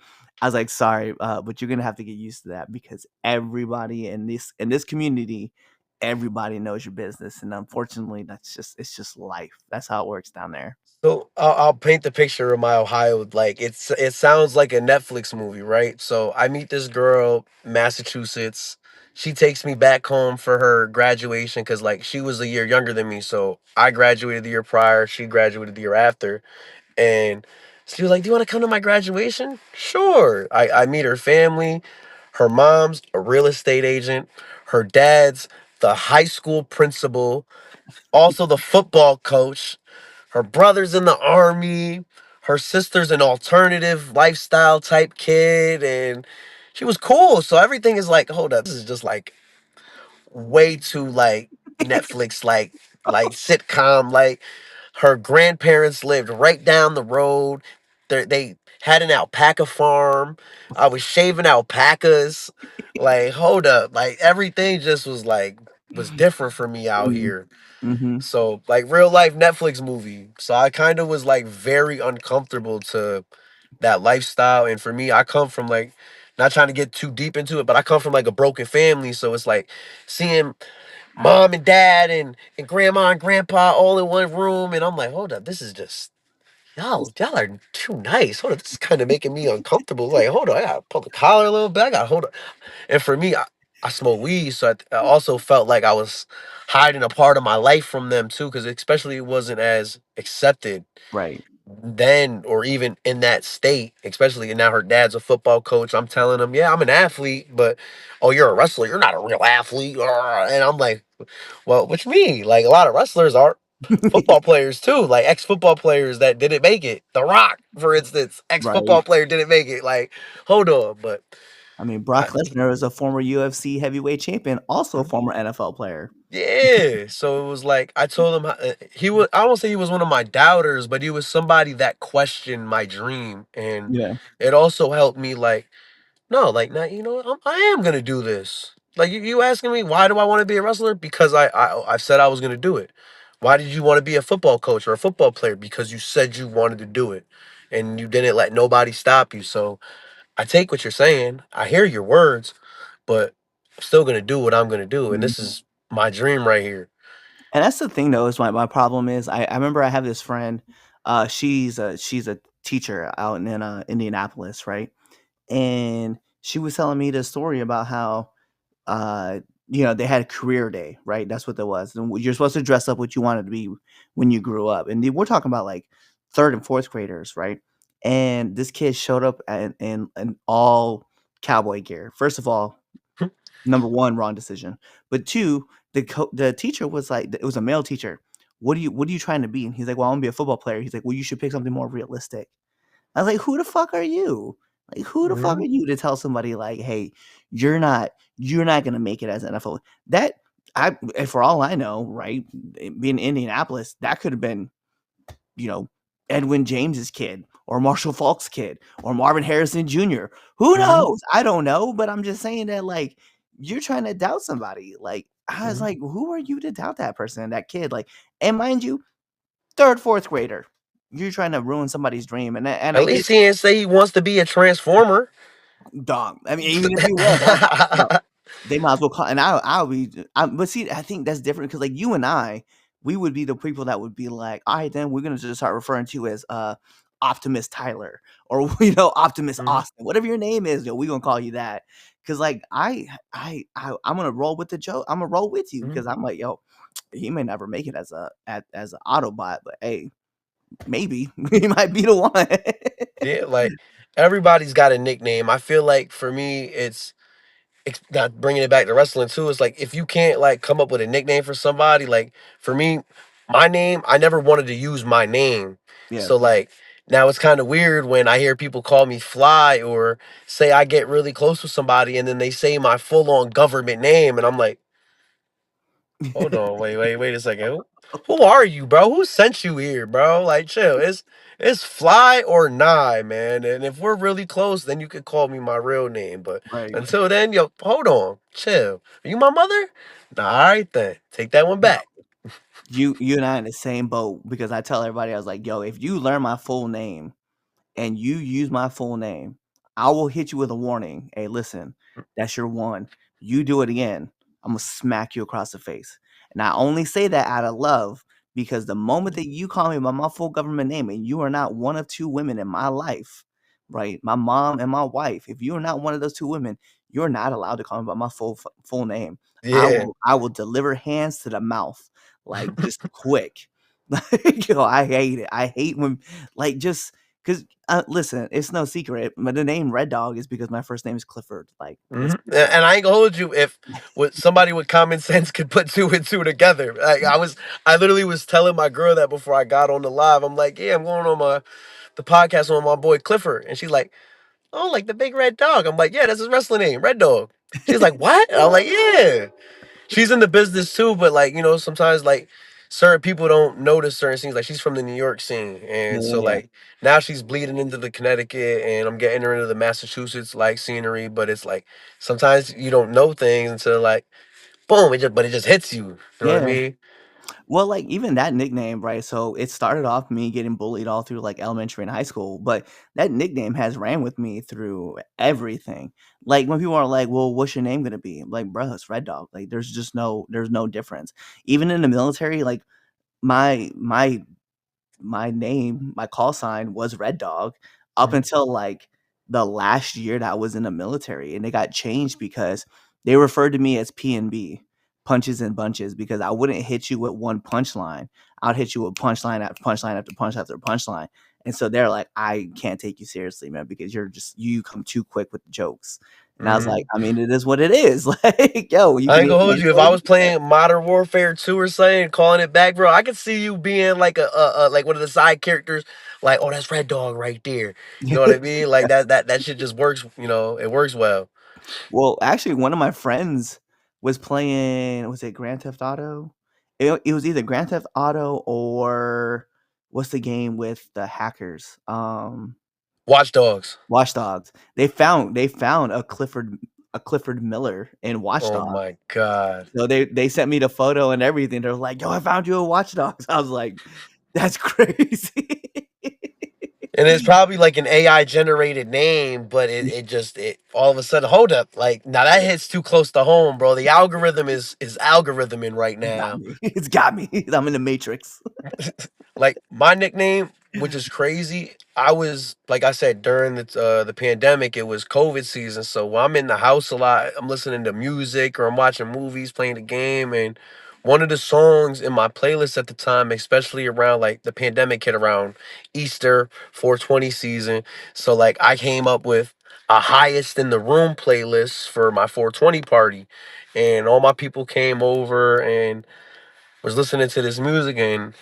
"Sorry, but you're gonna have to get used to that because everybody in this community, everybody knows your business, and unfortunately, it's just life. That's how it works down there." So I'll paint the picture of my Ohio. Like it sounds like a Netflix movie, right? So I meet this girl, Massachusetts. She takes me back home for her graduation because like she was a year younger than me. So I graduated the year prior. She graduated the year after, and she was like, "Do you want to come to my graduation?" Sure. I meet her family. Her mom's a real estate agent. Her dad's the high school principal, also the football coach. Her brother's in the army. Her sister's an alternative lifestyle type kid, and she was cool. So everything is like, hold up, this is just like way too like Netflix, like sitcom. Like her grandparents lived right down the road. They had an alpaca farm. I was shaving alpacas. Like, hold up, like everything just was different for me out Mm, here. mhm, So like real life Netflix movie. So I kind of was like very uncomfortable to that lifestyle. And for me, I come from like not trying to get too deep into it, but I come from like a broken family. So it's like seeing mom and dad and grandma and grandpa all in one room. And I'm like, hold up, this is just y'all are too nice. Hold up, this is kind of making me uncomfortable. Like, hold on, I gotta pull the collar a little bit. I gotta hold on. And for me, I smoke weed, so I also felt like I was hiding a part of my life from them too, because especially it wasn't as accepted right. then or even in that state, especially and now her dad's a football coach. I'm telling him, yeah, I'm an athlete, but oh, you're a wrestler. You're not a real athlete. And I'm like, well, what you mean? Like a lot of wrestlers are football players too, like ex-football players that didn't make it. The Rock, for instance, Right. ex-football player didn't make it. Like, hold on, but I mean, Brock I, Lesnar is a former UFC heavyweight champion, also a former NFL player. yeah, so it was like I told him he was. I won't say he was one of my doubters, but he was somebody that questioned my dream, and Yeah. it also helped me. Like, no, like now you know what? I am gonna do this. Like you asking me why do I want to be a wrestler? Because I said I was gonna do it. Why did you want to be a football coach or a football player? Because you said you wanted to do it, and you didn't let nobody stop you. So I take what you're saying. I hear your words, but I'm still gonna do what I'm gonna do, and this Mhm. is my dream right here. And that's the thing though, is my problem is I remember I have this friend, she's a teacher out in Indianapolis, right? And she was telling me this story about how uh, they had a career day, right? That's what that was. And you're supposed to dress up what you wanted to be when you grew up. And we're talking about like third and fourth graders, right? And this kid showed up in all cowboy gear. First of all, number one, wrong decision. But two, the teacher was like, it was a male teacher. What are you trying to be? And he's like, well, I want to be a football player. He's like, well, you should pick something more realistic. I was like, "Who the fuck are you? Like, who the fuck are Mhm, you to tell somebody like, hey, you're not gonna make it as an NFL?" That and for all I know, right, being in Indianapolis, that could have been, you know, Edwin James's kid or Marshall Falk's kid or Marvin Harrison Jr. Who mhm, knows? I don't know, but I'm just saying that like you're trying to doubt somebody. Like I was mhm. like, who are you to doubt that person, that kid? Like, and mind you, third, fourth grader. You're trying to ruin somebody's dream, and I At get least he didn't say he wants to be a transformer. dog. I mean, even if he was, yo, they might as well call, and I'll be, but see, I think that's different because like you and I, we would be the people that would be like, all right, then we're gonna just start referring to you as Optimus Tyler or Optimus Mhm, Austin, whatever your name is, we gonna call you that. Cause like I'm gonna roll with the joke. I'm gonna roll with you mhm. because I'm like, yo, he may never make it as as an Autobot, but hey, maybe he might be the one. Yeah, like, everybody's got a nickname. I feel like for me, it's not bringing it back to wrestling too. It's like if you can't like come up with a nickname for somebody, like for me, my name, I never wanted to use my name. Yeah. So like now it's kind of weird when I hear people call me Fly or say I get really close with somebody and then they say my full on government name and I'm like, hold on, wait a second. Who are you, bro? Who sent you here, bro? Like, chill. It's fly or nigh, man. And if we're really close, then you could call me my real name. But Right. until then, yo, hold on, chill. Are you my mother? Nah, all right then. Take that one back. You and I in the same boat because I tell everybody, I was like, "Yo, if you learn my full name and you use my full name, I will hit you with a warning. Hey, listen, that's your one. You do it again, I'm gonna smack you across the face." And I only say that out of love because the moment that you call me by my full government name and you are not one of two women in my life, right? My mom and my wife. If you are not one of those two women, you're not allowed to call me by my full name. Yeah. I will deliver hands to the mouth like just quick. Like, yo, I hate it. I hate when like just because listen, it's no secret, but the name Red Dog is because my first name is Clifford. Like, let's Mhm. be A real. and I ain't gonna hold you if with somebody with common sense could put two and two together. Like, I literally was telling my girl that before I got on the live. I'm like, "Yeah, I'm going on the podcast on my boy Clifford." And she's like, "Oh, like the big red dog." I'm like, "Yeah, that's his wrestling name, Red Dog." She's like, "What?" And I'm like, "Yeah." She's in the business too, but like, sometimes like certain people don't notice certain things. Like she's from the New York scene. And so Yeah, like now she's bleeding into the Connecticut and I'm getting her into the Massachusetts like scenery, but it's like sometimes you don't know things until like boom, it just hits you. You know what I yeah. mean? Well, like even that nickname, right? So it started off me getting bullied all through like elementary and high school, but that nickname has ran with me through everything. Like when people are like, "Well, what's your name gonna be?" I'm like, "Bro, it's Red Dog." Like there's no difference. Even in the military, like my my my name, my call sign was Red Dog up Mhm. until like the last year that I was in the military, and it got changed because they referred to me as P&B, punches and bunches, because I wouldn't hit you with one punchline. I'd hit you with punchline after punchline after punch after punchline. And so they're like, I can't take you seriously, man, because you come too quick with the jokes. And I was like, Mhm. I mean, it is what it is. Like, yo, you I can ain't hit gonna me hold any you. If way I you was playing Modern Warfare 2 or something, calling it back, bro, I could see you being like like one of the side characters, like, oh, that's Red Dog right there. You know what I mean? Like that shit just works, it works well. Well, actually, one of my friends was playing, was it Grand Theft Auto? It was either Grand Theft Auto or what's the game with the hackers? Watch Dogs. Watch Dogs. They found a Clifford Miller in Watch Oh Dogs. my god. So they sent me the photo and everything. They're like, "Yo, I found you in Watch Dogs." I was like, "That's crazy." And it's probably like an AI generated name, but it all of a sudden, hold up, like now that hits too close to home, bro. The algorithm is algorithming right It's got now. me. It's got me. I'm in the Matrix. Like my nickname, which is crazy, I was like I said during the pandemic, it was COVID season. So when I'm in the house a lot, I'm listening to music or I'm watching movies, playing the game, and one of the songs in my playlist at the time, especially around like the pandemic hit around Easter 420 season. So like I came up with a highest in the room playlist for my 420 party, and all my people came over and was listening to this music and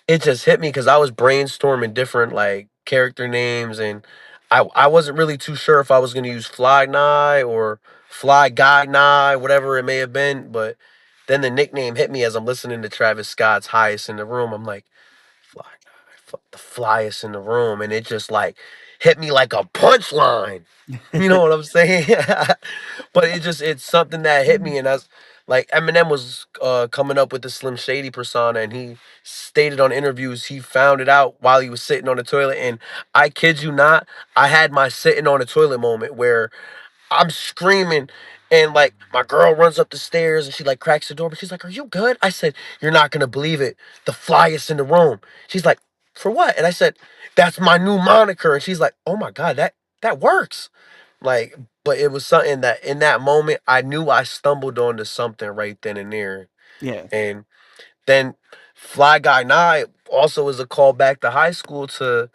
it just hit me because I was brainstorming different like character names and I wasn't really too sure if I was gonna use Fly Nye or Fly Guy Nye, whatever it may have been, but then the nickname hit me as I'm listening to Travis Scott's Highest in the Room. I'm like, Fly Nye, the flyest in the room, and it just like hit me like a punchline. You know what I'm saying? But it's something that hit me, and Like Eminem was coming up with the Slim Shady persona, and he stated on interviews he found it out while he was sitting on the toilet. And I kid you not, I had my sitting on the toilet moment where I'm screaming, and like my girl runs up the stairs and she like cracks the door, but she's like, "Are you good?" I said, "You're not gonna believe it. The flyest in the room." She's like, "For what?" And I said, "That's my new moniker." And she's like, "Oh my god, that works." Like, but it was something that in that moment I knew I stumbled onto something right then and there. Yeah. And then Fly Guy Nye also is a callback to high school to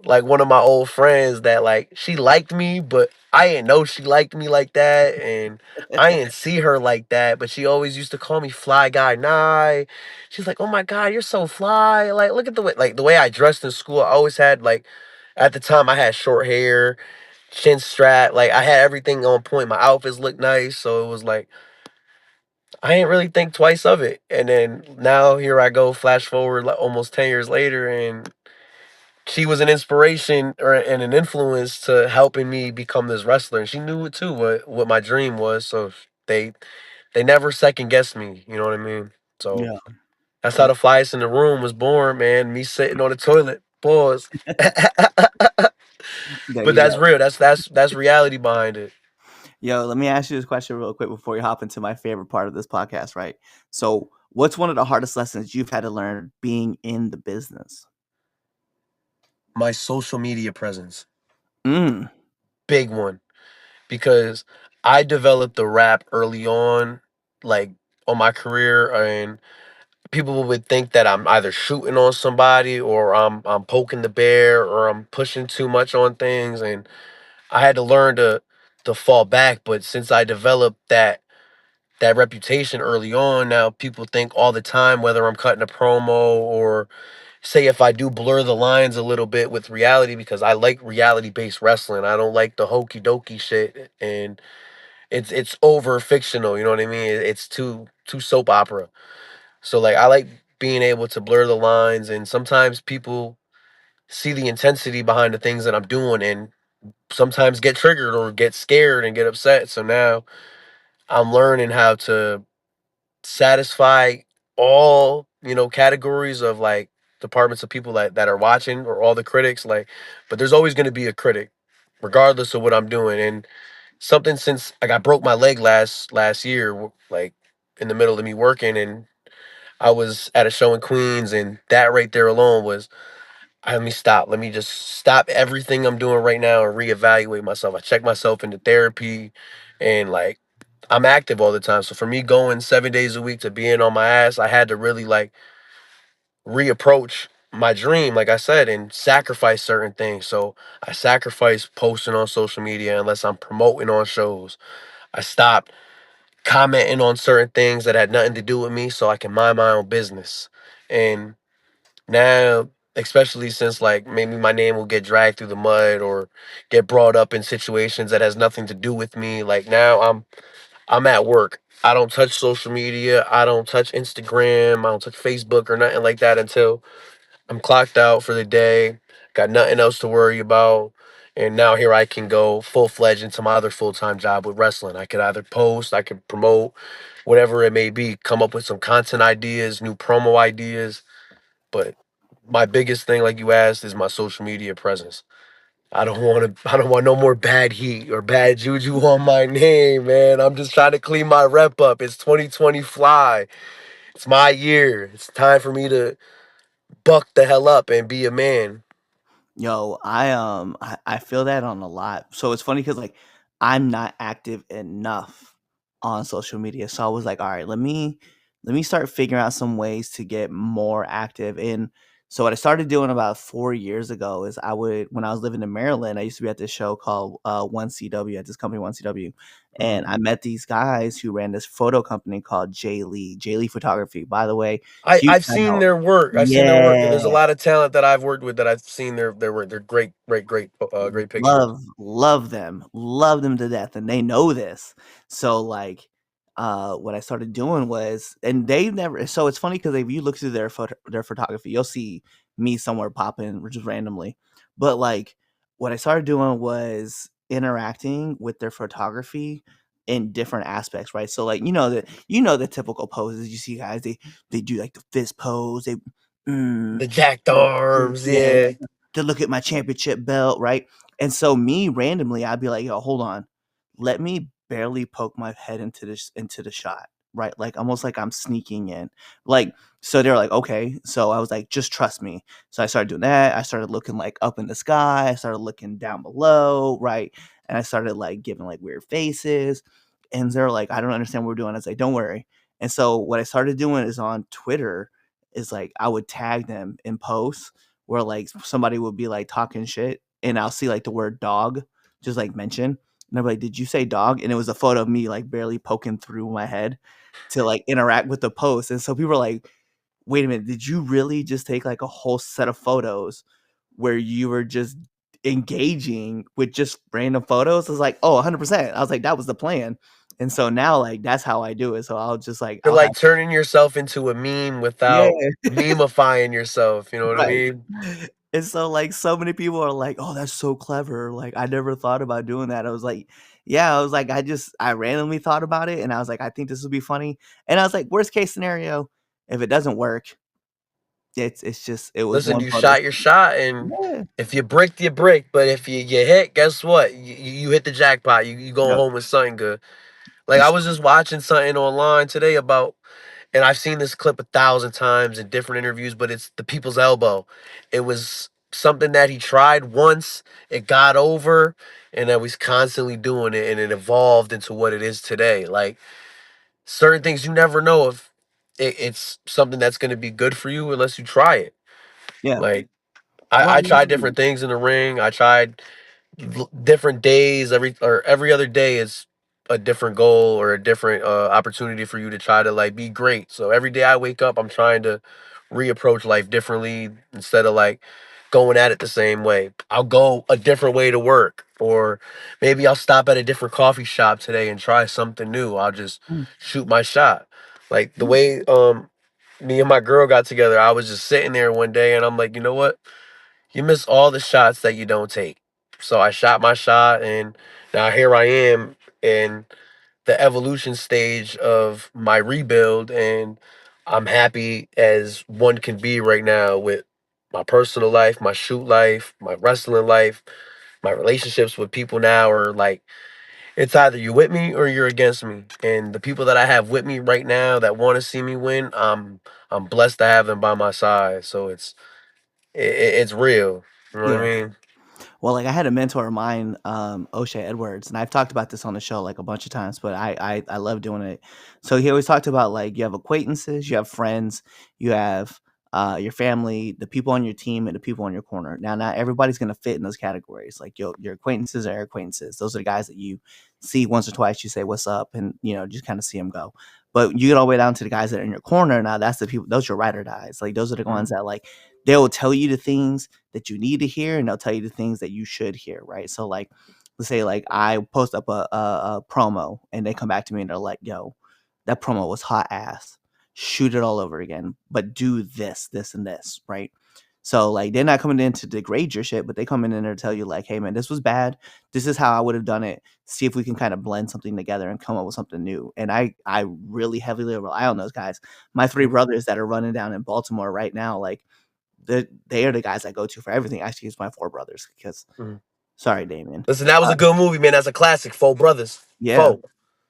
like one of my old friends that like she liked me, but I didn't know she liked me like that, and I didn't see her like that. But she always used to call me Fly Guy Nye. She's like, "Oh my god, you're so fly! Like, look at the way I dressed in school. I always had like, at the time I had short hair, chin strap, like I had everything on point. My outfits looked nice, so it was like I didn't really think twice of it. And then now here I go, flash forward like almost 10 years later, and she was an inspiration or and an influence to helping me become this wrestler. And she knew it too, what my dream was. So they never second guessed me. You know what I mean? So Yeah. that's how Yeah. the flyest in the room was born, man. Me sitting on the toilet. Pause. There But you that's go. real. That's reality behind it. Yo, let me ask you this question real quick before we hop into my favorite part of this podcast, right? So, what's one of the hardest lessons you've had to learn being in the business? My social media presence, Mm. big one, because I developed the rap early on, like on my career, and people would think that I'm either shooting on somebody or I'm poking the bear or I'm pushing too much on things, and I had to learn to fall back. But since I developed that reputation early on, now people think all the time whether I'm cutting a promo or say if I do blur the lines a little bit with reality, because I like reality based wrestling. I don't like the hokey dokey shit, and it's over fictional. You know what I mean? It's too soap opera. So like I like being able to blur the lines, and sometimes people see the intensity behind the things that I'm doing and sometimes get triggered or get scared and get upset. So now I'm learning how to satisfy all, categories of like departments of people that are watching, or all the critics, like, but there's always going to be a critic regardless of what I'm doing. And something, since like I broke my leg last year, like in the middle of me working, and I was at a show in Queens, and that right there alone was, let me stop. Let me just stop everything I'm doing right now and reevaluate myself. I check myself into therapy, and like I'm active all the time. So for me going 7 days a week to being on my ass, I had to really like reapproach my dream, like I said, and sacrifice certain things. So I sacrificed posting on social media unless I'm promoting on shows. I stopped commenting on certain things that had nothing to do with me so I can mind my own business. And now, especially since like maybe my name will get dragged through the mud or get brought up in situations that has nothing to do with me, like now I'm at work. I don't touch social media. I don't touch Instagram. I don't touch Facebook or nothing like that until I'm clocked out for the day. Got nothing else to worry about. And now here I can go full fledged into my other full time job with wrestling. I could either post, I could promote, whatever it may be, come up with some content ideas, new promo ideas. But my biggest thing, like you asked, is my social media presence. I don't want no more bad heat or bad juju on my name, man. I'm just trying to clean my rep up. It's 2020 fly. It's my year. It's time for me to buck the hell up and be a man. Yo, I feel that on a lot. So it's funny because like I'm not active enough on social media. So I was like, all right, let me start figuring out some ways to get more active. And so what I started doing about 4 years ago is I would, when I was living in Maryland, I used to be at this show called 1CW, at this company 1CW. And Mhm. I met these guys who ran this photo company called J Lee Photography. By the way, I huge I've shout seen out. their work. I've seen their work, and there's a Yeah. lot of talent that I've worked with that I've seen their work. They're great, great, great, great pictures. Love them to death, and they know this. So, like, what I started doing was, and they never. So it's funny because if you look through their photography, you'll see me somewhere popping just randomly. But like, what I started doing was interacting with their photography in different aspects, right? So like the typical poses you see guys, they do like the fist pose, mm, The jacked arms, yeah, yeah. to look at my championship belt, right? And so me randomly, I'd be like, yo, hold on. Let me barely poke my head into the shot, right? Like almost like I'm sneaking in. Like, so they're like, okay. So I was like, just trust me. So I started doing that. I started looking like up in the sky. I started looking down below, right? And I started like giving like weird faces. And they're like, I don't understand what we're doing. I was like, don't worry. And so what I started doing is on Twitter is like I would tag them in posts where like somebody would be like talking shit and I'll see like the word dog just like mentioned. And I'm like, did you say dog? And it was a photo of me like barely poking through my head to like interact with the post. And so people were like, wait a minute, did you really just take like a whole set of photos where you were just engaging with just random photos? I was like, oh, 100%. I was like, that was the plan. And so now like that's how I do it. So I'll just like You're I'll have like turning yourself into a meme yeah. without memifying yourself. You know what I Right. mean? And so, like, so many people are like, "Oh, that's so clever." Like, I never thought about doing that. I was like, yeah, I was like, I randomly thought about it and I was like, I think this would be funny. And I was like, worst case scenario, if it doesn't work, it's just it was Listen, one you photo. shot your shot, and Yeah. if you bricked, you bricked. But if you hit, guess what? You hit the jackpot. You going Yep. home with something good. Like You I s was just watching something online today about, and I've seen this clip 1,000 times in different interviews, but it's the people's elbow. It was something that he tried once, it got over, and that he's constantly doing it, and it evolved into what it is today. Like certain things, you never know if it's something that's going to be good for you unless you try it. yeah. Like Well, I tried different things in the ring. I tried different days. Every other day is a different goal or a different opportunity for you to try to like be great. So every day I wake up, I'm trying to reapproach life differently instead of like going at it the same way. I'll go a different way to work, or maybe I'll stop at a different coffee shop today and try something new. I'll just mm, shoot my shot. Like the yeah, way me and my girl got together, I was just sitting there one day and I'm like, you know what? You miss all the shots that you don't take. So I shot my shot, and now here I am in the evolution stage of my rebuild, and I'm happy as one can be right now with my personal life, my shoot life, my wrestling life, my relationships with people now are like it's either you with me or you're against me. And the people that I have with me right now that want to see me win, I'm blessed to have them by my side. So it's real. You know what I yeah. mean? Well, like I had a mentor of mine, O'Shea Edwards, and I've talked about this on the show like a bunch of times, but I love doing it. So he always talked about like you have acquaintances, you have friends, you have your family, the people on your team, and the people on your corner. Now, not everybody's gonna fit in those categories. Like your acquaintances are your acquaintances. Those are the guys that you see once or twice. You say what's up, and just kind of see them go. But you get all the way down to the guys that are in your corner. Now, that's the people. Those are your ride or dies. Like those are the ones Mhm. that like they'll tell you the things that you need to hear and they'll tell you the things that you should hear, right? So like let's say like I post up a promo and they come back to me and they're like, yo, that promo was hot ass. Shoot it all over again, but do this, this, and this, right? So like they're not coming in to degrade your shit, but they come in there to tell you like, hey man, this was bad. This is how I would have done it. See if we can kind of blend something together and come up with something new. And I really heavily rely on those guys. My three brothers that are running down in Baltimore right now, like they are the guys I go to for everything. Actually, it's my four brothers because Mhm. sorry, Damien. Listen, that was Uh, a good movie, man. That's a classic. Four brothers. yeah, Four.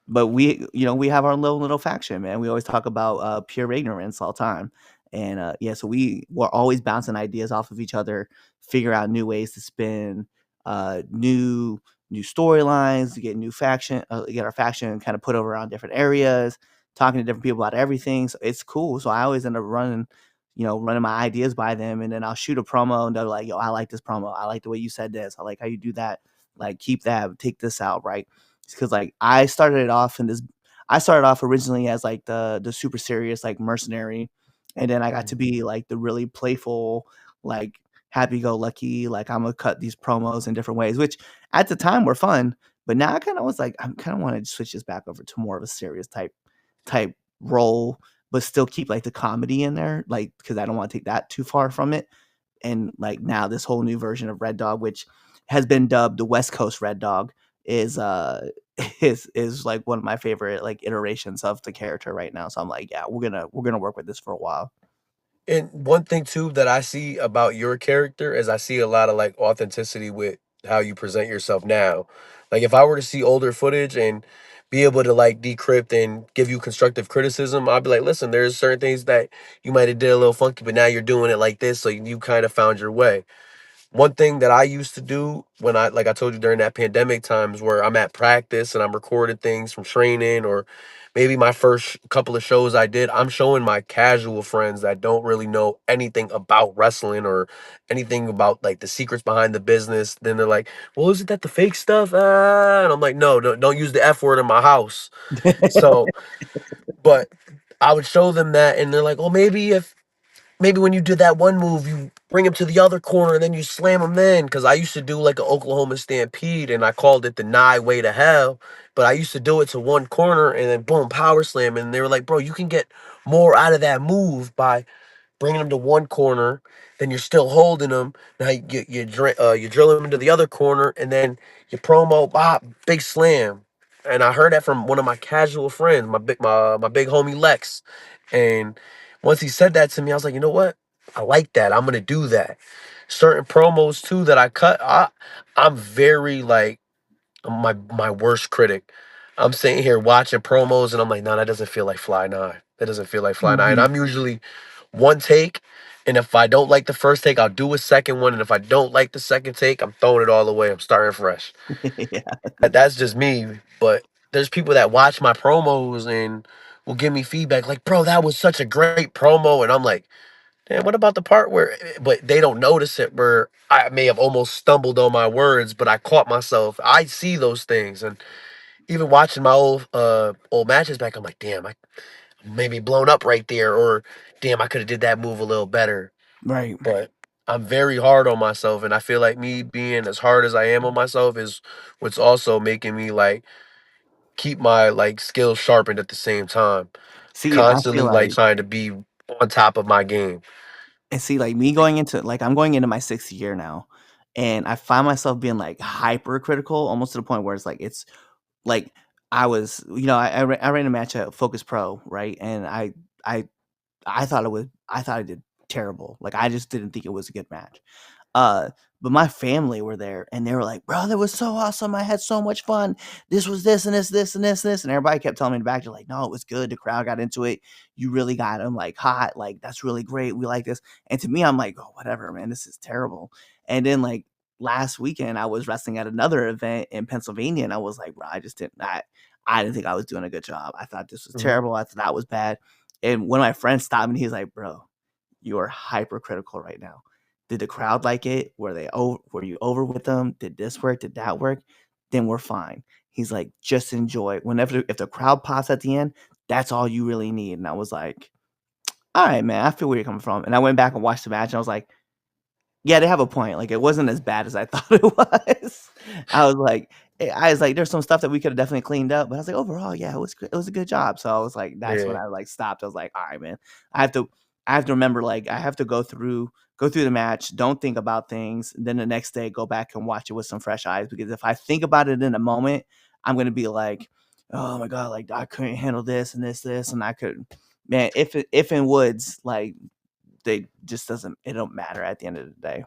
but we have our little faction, man. We always talk about pure ignorance all the time, and yeah, so we're always bouncing ideas off of each other, figure out new ways to spin, new storylines, to get new faction, get our faction kind of put over around different areas, talking to different people about everything. So it's cool. So I always end up running my ideas by them, and then I'll shoot a promo, and they're like, "Yo, I like this promo. I like the way you said this. I like how you do that. Like, keep that. Take this out, right?" Because like I started off originally as like the super serious like mercenary, and then I got to Mhm. be like the really playful, like happy go lucky, like I'm gonna cut these promos in different ways, which at the time were fun. But now I kind of was like, I kind of want to switch this back over to more of a serious type role, but still keep like the comedy in there, like because I don't want to take that too far from it. And like now this whole new version of Red Dog, which has been dubbed the West Coast Red Dog, is is like one of my favorite like iterations of the character right now. So I'm like, yeah, we're gonna work with this for a while. And one thing too that I see about your character is I see a lot of like authenticity with how you present yourself now. Like if I were to see older footage and be able to like decrypt and give you constructive criticism, I'd be like, listen, there's certain things that you might have did a little funky, but now you're doing it like this, so you kind of found your way. One thing that I used to do when I, like I told you during that pandemic times where I'm at practice and I'm recording things from training, or maybe my first couple of shows I did, I'm showing my casual friends that don't really know anything about wrestling or anything about like the secrets behind the business. Then they're like, well, is it that the fake stuff? And I'm like, no, don't use the F word in my house. So, but I would show them that and they're like, well, maybe when you did that one move, you bring him to the other corner and then you slam him in. Because I used to do like an Oklahoma Stampede and I called it the Nye Way to Hell. But I used to do it to one corner and then boom, power slam. And they were like, bro, you can get more out of that move by bringing him to one corner, then you're still holding him. Now you drill him into the other corner, and then you promo, bop, big slam. And I heard that from one of my casual friends, my big homie Lex. And once he said that to me, I was like, you know what? I like that. I'm gonna do that. Certain promos too that I cut. I'm very like my worst critic. I'm sitting here watching promos and I'm like, no, that doesn't feel like Fly Nine. That doesn't feel like Fly Nine. And Mhm. I'm usually one take, and if I don't like the first take, I'll do a second one. And if I don't like the second take, I'm throwing it all away. I'm starting fresh. Yeah. That's just me. But there's people that watch my promos and will give me feedback like, bro, that was such a great promo. And I'm like, damn, what about the part where, but they don't notice it, where I may have almost stumbled on my words, but I caught myself. I see those things. And even watching my old matches back, I'm like, damn, I maybe blown up right there, or damn, I could have did that move a little better. Right. But I'm very hard on myself, and I feel like me being as hard as I am on myself is what's also making me like keep my like skills sharpened at the same time. See, I feel Constantly like like trying to be on top of my game. and see, like, me going into like, I'm going into my 6th year now, and I find myself being, like, hypercritical almost to the point where it's like, I was I ran a match at Focus Pro, right? And I I thought I did terrible. Like, I just didn't think it was a good match. Uh, but my family were there and they were like, "Bro, that was so awesome. I had so much fun. This was this and this, this and this, and this." And everybody kept telling me in the back, they're like, "No, it was good. The crowd got into it. You really got them like hot. Like, that's really great. We like this." And to me, I'm like, "Oh, whatever, man. This is terrible." And then like last weekend, I was wrestling at another event in Pennsylvania, and I was like, "Bro, I didn't think I was doing a good job. I thought this was Mhm. terrible. I thought that was bad." And one of my friends stopped me, and he's like, "Bro, you are hypercritical right now. Did the crowd like it? Were you over with them? Did this work? Did that work? Then we're fine." He's like, "Just enjoy. Whenever if the crowd pops at the end, that's all you really need." And I was like, "All right, man, I feel where you're coming from." And I went back and watched the match and I was like, yeah, they have a point. Like, it wasn't as bad as I thought it was. I was like, "There's some stuff that we could have definitely cleaned up," but I was like, "Overall, yeah, it was good. It was a good job." So I was like, that's when Yeah. I like stopped. I was like, "All right, man, I have to, I have to remember. Like, I have to go through the match. Don't think about things. Then the next day, go back and watch it with some fresh eyes. Because if I think about it in a moment, I'm gonna be like, oh my god, like I couldn't handle this and this, and I could, man. If in woods, like they just doesn't. It don't matter at the end of the day."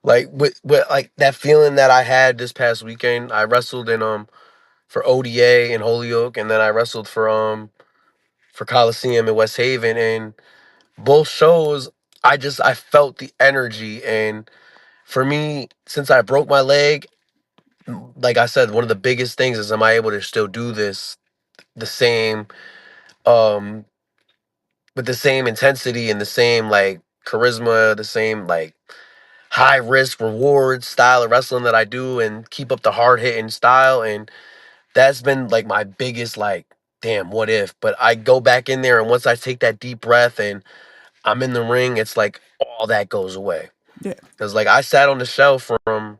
Like with like that feeling that I had this past weekend, I wrestled in for ODA in Holyoke, and then I wrestled for Coliseum in West Haven, and both shows I felt the energy. And for me, since I broke my leg, like I said, one of the biggest things is, am I able to still do this the same um with the same intensity and the same like charisma, the same like high risk reward style of wrestling that I do, and keep up the hard hitting style. And that's been like my biggest like, damn, what if? But I go back in there, and once I take that deep breath and I'm in the ring, it's like all that goes away. Yeah. Cause like I sat on the shelf from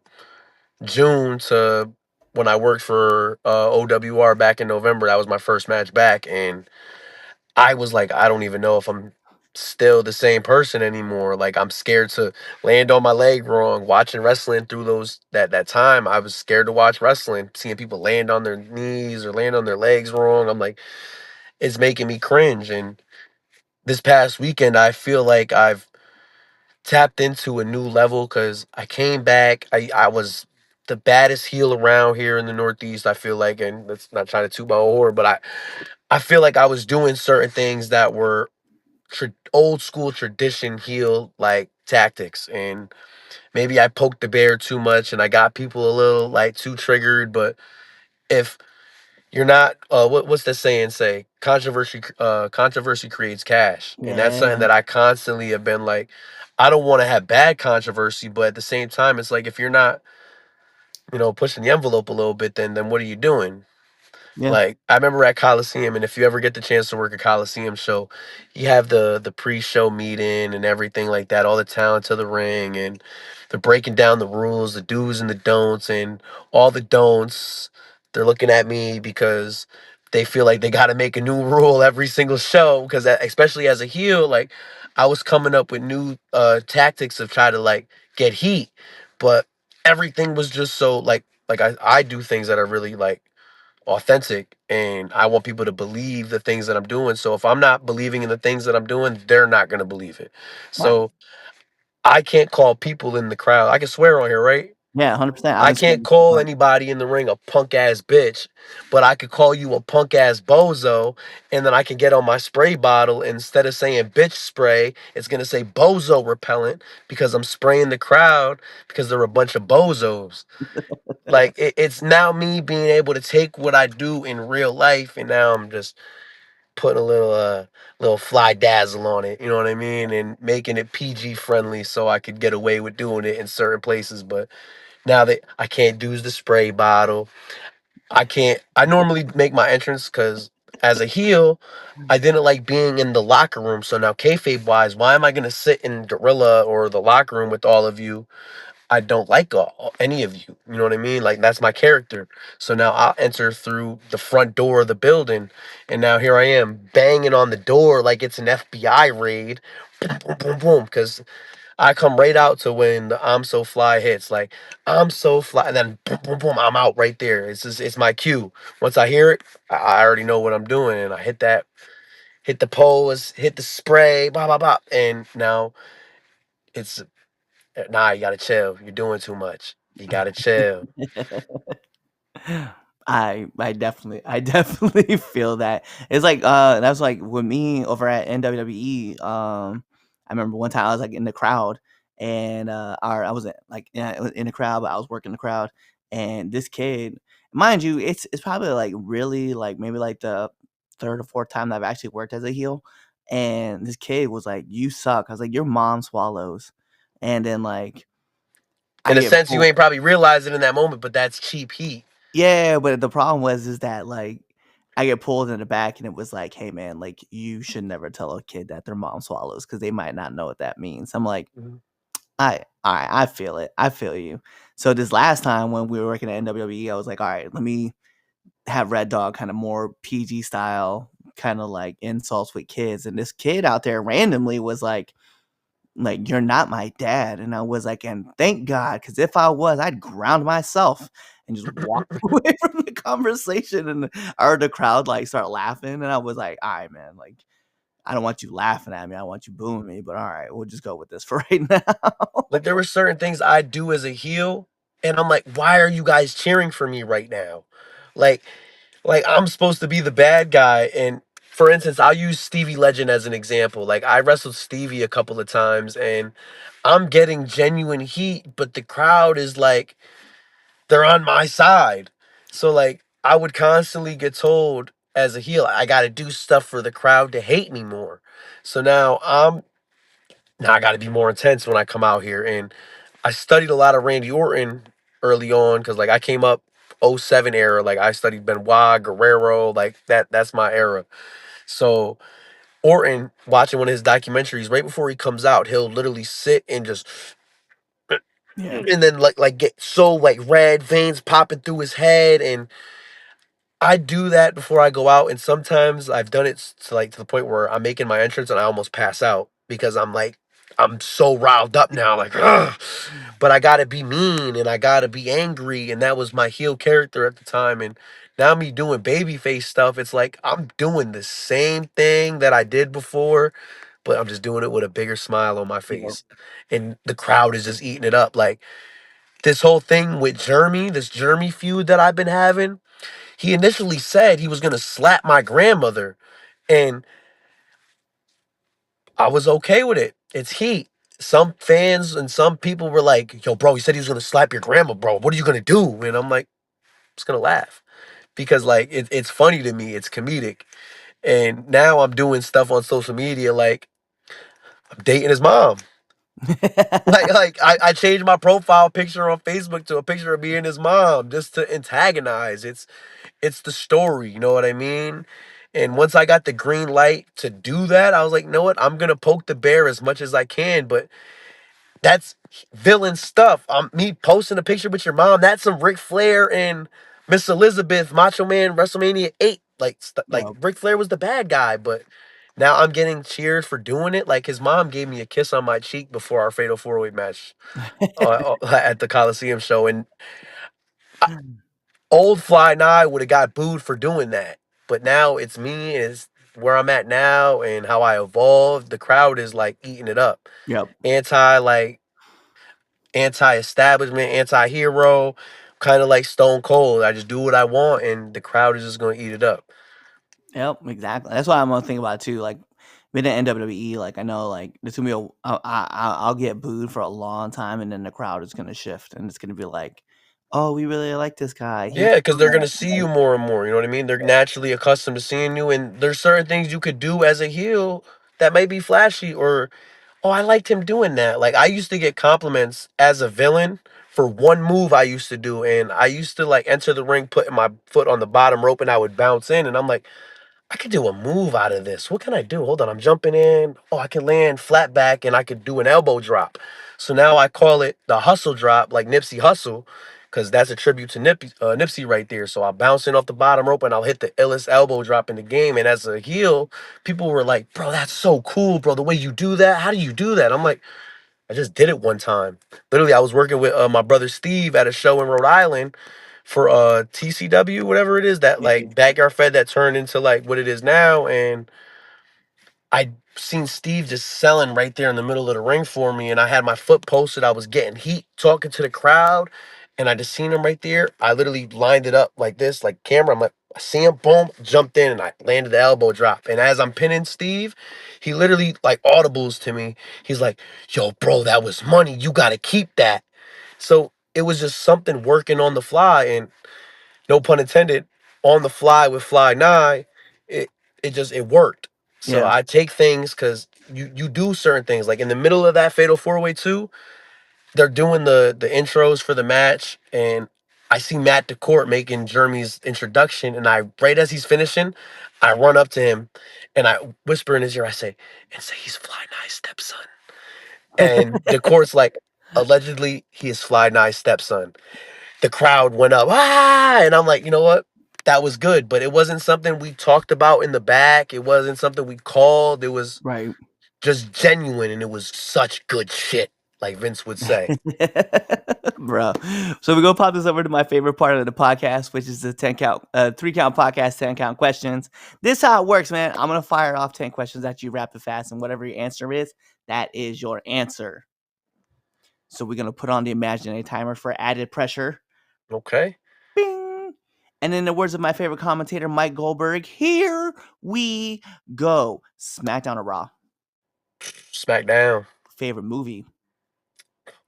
June to when I worked for OWR back in November. That was my first match back, and I was like, I don't even know if I'm. still the same person anymore. Like I'm scared to land on my leg wrong. Watching wrestling through that time, I was scared to watch wrestling, seeing people land on their knees or land on their legs wrong. I'm like, it's making me cringe. And this past weekend, I feel like I've tapped into a new level because I came back. I was the baddest heel around here in the Northeast. I feel like, and that's not trying to toot my own horn, but I feel like I was doing certain things that were old school tradition heel like tactics, and maybe I poked the bear too much and I got people a little like too triggered. But if you're not what's the saying say, controversy creates cash, and that's something Yeah, that I constantly have been like, I don't want to have bad controversy, but at the same time it's like if you're not, pushing the envelope a little bit, then what are you doing? yeah, Like I remember at Coliseum, and if you ever get the chance to work a Coliseum show, you have the pre-show meeting and everything like that, all the talent to the ring, and they're breaking down the rules, the do's and the don'ts, and all the don'ts. They're looking at me because they feel like they got to make a new rule every single show. Because especially as a heel, like I was coming up with new tactics of try to like get heat, but everything was just so like I do things that are really like authentic, and I want people to believe the things that I'm doing. So if I'm not believing in the things that I'm doing, they're not going to believe it. right. So I can't call people in the crowd. I can swear on here, right? Yeah, 100%. I've I been can't saying call anybody in the ring a punk ass bitch, but I could call you a punk ass bozo, and then I can get on my spray bottle, and instead of saying bitch spray, it's gonna say bozo repellent because I'm spraying the crowd because they're a bunch of bozos. Like it's now me being able to take what I do in real life, and now I'm just putting a little fly dazzle on it, you know what I mean, and making it PG friendly so I could get away with doing it in certain places. But now that I can't use the spray bottle, I can't. I normally make my entrance because as a heel, I didn't like being in the locker room. So now kayfabe wise, why am I gonna sit in Gorilla or the locker room with all of you? I don't like any of you. You know what I mean? Like that's my character. So now I'll enter through the front door of the building, and now here I am banging on the door like it's an FBI raid. Boom, boom, boom, boom. Because I come right out to when the "I'm so fly" hits. Like I'm so fly, and then boom, boom, boom. I'm out right there. It's my cue. Once I hear it, I already know what I'm doing, and I hit the pose, hit the spray, blah blah blah, and now it's nah, you gotta chill. You're doing too much. You gotta chill. I definitely feel that. It's like that's like with me over at NWWE. I remember one time I was like in the crowd and or I wasn't like in the crowd, but I was working the crowd and this kid, mind you, it's probably like really like maybe like the third or fourth time that I've actually worked as a heel. And this kid was like, "You suck." I was like, "Your mom swallows." And then like I In a get sense, you pulled. ain't probably realize it in that moment, but that's cheap heat. Yeah, but the problem was is that, like, I get pulled in the back and it was like, "Hey, man, like, you should never tell a kid that their mom swallows because they might not know what that means." I'm like, Mhm. Alright, I feel it. I feel you." So this last time when we were working at NWE, I was like, "Alright, let me have Red Dog kinda more PG style, kinda like insults with kids." And this kid out there randomly was like, "You're not my dad." And I was like, "And thank God, because if I was, I'd ground myself and just walk away from the conversation." And I heard the crowd like start laughing. And I was like, "All right, man, like I don't want you laughing at me. I want you booing me, but all right, we'll just go with this for right now." Like there were certain things I do as a heel, and I'm like, why are you guys cheering for me right now? Like, like I'm supposed to be the bad guy. And for instance, I'll use Stevie Legend as an example. Like I wrestled Stevie a couple of times, and I'm getting genuine heat, but the crowd is like, they're on my side. So like I would constantly get told as a heel, I got to do stuff for the crowd to hate me more. So now I got to be more intense when I come out here. And I studied a lot of Randy Orton early on because like I came up '07 era. Like I studied Benoit, Guerrero, like that's my era. So Orton, watching one of his documentaries, right before he comes out, he'll literally sit and just Yeah. and then like get so like red veins popping through his head. And I do that before I go out, and sometimes I've done it to like to the point where I'm making my entrance and I almost pass out because I'm like I'm so riled up now, like, ugh. But I gotta be mean and I gotta be angry, and that was my heel character at the time. And now me doing babyface stuff, it's like I'm doing the same thing that I did before, but I'm just doing it with a bigger smile on my Yeah. face, and the crowd is just eating it up. Like this whole thing with Jeremy, this Jeremy feud that I've been having. He initially said he was gonna slap my grandmother, and I was okay with it. It's heat. Some fans and some people were like, "Yo, bro, he said he was gonna slap your grandma, bro. What are you gonna do?" And I'm like, "I'm just gonna laugh because like it's funny to me. It's comedic." And now I'm doing stuff on social media like I'm dating his mom. I changed my profile picture on Facebook to a picture of me and his mom just to antagonize. It's the story, you know what I mean? And once I got the green light to do that, I was like, you know what? I'm gonna poke the bear as much as I can, but that's villain stuff. Me posting a picture with your mom. That's some Ric Flair and Miss Elizabeth, Macho Man, WrestleMania 8. Like Yep. Ric Flair was the bad guy, but now I'm getting cheered for doing it. Like his mom gave me a kiss on my cheek before our Fatal 4-Way match at the Coliseum show, and old Fly Nye would have got booed for doing that. But now it's me, and it's where I'm at now and how I evolved. The crowd is like eating it up. Yep. Anti like anti-establishment, anti-hero, kind of like Stone Cold. I just do what I want and the crowd is just gonna eat it up. Yep, exactly. That's why I'm gonna think about it too. Like being in WWE, like I know, like there's gonna be I'll get booed for a long time, and then the crowd is gonna shift, and it's gonna be like, oh, we really like this guy. He's Yeah, because they're fun. gonna see you more and more. You know what I mean? They're naturally accustomed to seeing you, and there's certain things you could do as a heel that may be flashy or oh, I liked him doing that. Like I used to get compliments as a villain for one move I used to do, and I used to like enter the ring putting my foot on the bottom rope and I would bounce in, and I'm like, I could do a move out of this. What can I do? Hold on, I'm jumping in. Oh, I can land flat back and I could do an elbow drop. So now I call it the hustle drop, like Nipsey Hustle, because that's a tribute to Nipsey right there. So I'll bounce in off the bottom rope and I'll hit the illest elbow drop in the game. And as a heel, people were like, bro, that's so cool, bro. The way you do that, how do you do that? I'm like, I just did it one time. Literally, I was working with my brother Steve at a show in Rhode Island for TCW, whatever it is, that Yeah. like backyard fed that turned into like what it is now. And I seen Steve just selling right there in the middle of the ring for me, and I had my foot posted. I was getting heat talking to the crowd, and I just seen him right there. I literally lined it up like this, like camera. I'm like, I see him, boom, jumped in, and I landed the elbow drop. And as I'm pinning Steve, he literally like audibles to me. He's like, "Yo, bro, that was money. You gotta keep that." So it was just something working on the fly, and no pun intended, on the fly with Fly Nye, it it worked. So Yeah. I take things because you do certain things. Like in the middle of that Fatal 4-Way 2, they're doing the intros for the match, and I see Matt DeCourt making Jeremy's introduction, and I right as he's finishing, I run up to him and I whisper in his ear, I say, and say he's Fly Nye's stepson. And DeCourt's like, allegedly he is Fly Nye's stepson. The crowd went up, ah, and I'm like, you know what? That was good, but it wasn't something we talked about in the back. It wasn't something we called. It was Right. just genuine, and it was such good shit, like Vince would say. Bro. So we go pop this over to my favorite part of the podcast, which is the 10 count, 3 count podcast, 10 count questions. This how it works, man. I'm gonna fire off 10 questions at you rapid fast, and whatever your answer is, that is your answer. So we're gonna put on the imaginary timer for added pressure. Okay, Bing. And in the words of my favorite commentator, Mike Goldberg, here we go. SmackDown or Raw? SmackDown. Favorite movie?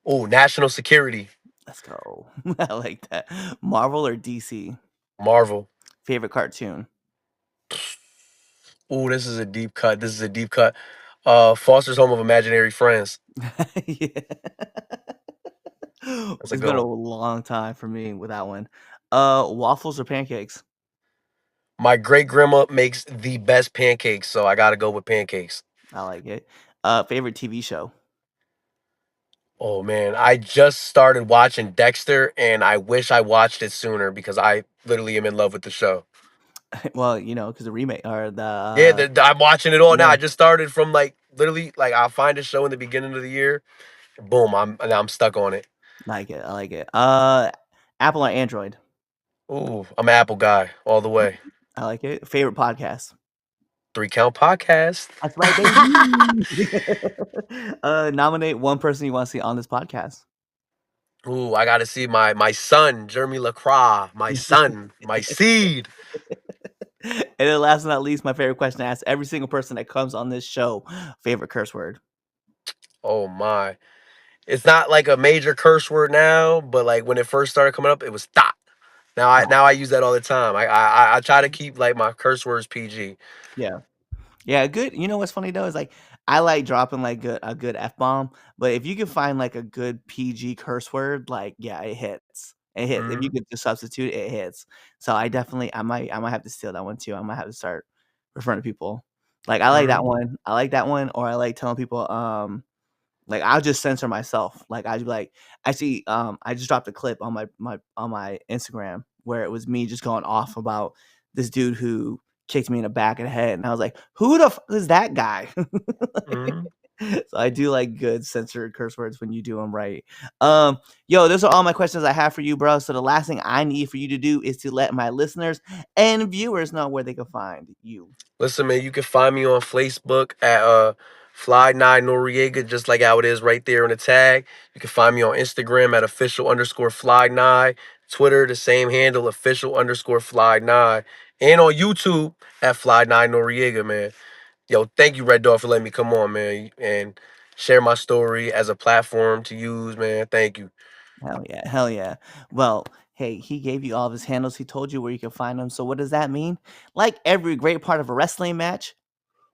Oh, national security. Let's go. I like that. Marvel or DC? Marvel. Favorite cartoon? Oh, this is a deep cut. This is a deep cut. Foster's Home of Imaginary Friends. Yeah. That's a It's good been a one. long time for me with that one. Waffles or pancakes? My great grandma makes the best pancakes, so I gotta go with pancakes. I like it. Favorite TV show? Oh man, I just started watching Dexter and I wish I watched it sooner because I literally am in love with the show. Well, because the remake or the Yeah, I'm watching it all now. yeah, I just started from like literally like I'll find a show in the beginning of the year. Boom, I'm stuck on it. like it. I like it. Apple or Android? Ooh, I'm an Apple guy all the way. I like it. Favorite podcast? Three Count Podcast. That's right, baby. Nominate one person you want to see on this podcast. Ooh, I gotta see my son, Jeremy Lacroix, my son, my seed. And then last but not least, my favorite question to ask every single person that comes on this show: favorite curse word? Oh my. It's not like a major curse word now, but like when it first started coming up, it was thought. Now I use that all the time. I try to keep like my curse words PG. Yeah. Yeah, good. You know what's funny though is like I like dropping like a good f bomb, but if you can find like a good PG curse word, like yeah, it hits. It hits. If you Mhm, could just substitute, it hits. So I might have to steal that one too. I might have to start referring to people. Like I like that mhm, one. I like that one, or I like telling people like I'll just censor myself. Like I'd be like, actually, I just dropped a clip on my Instagram where it was me just going off about this dude who kicked me in the back of the head, and I was like, "Who the is that guy?" mhm. So I do like good censored curse words when you do them right. Um, Yo, those are all my questions I have for you, bro. So the last thing I need for you to do is to let my listeners and viewers know where they can find you. Listen, man, you can find me on Facebook at Fly9 Noriega, just like how it is right there in the tag. You can find me on Instagram at official_Fly9, Twitter, the same handle, official_Fly9, and on YouTube at Fly9 Noriega, man. Yo, thank you, Red Dog, for letting me come on, man, and share my story as a platform to use, man. Thank you. Hell yeah, hell yeah. Well, hey, he gave you all of his handles. He told you where you can find them. So what does that mean? Like every great part of a wrestling match,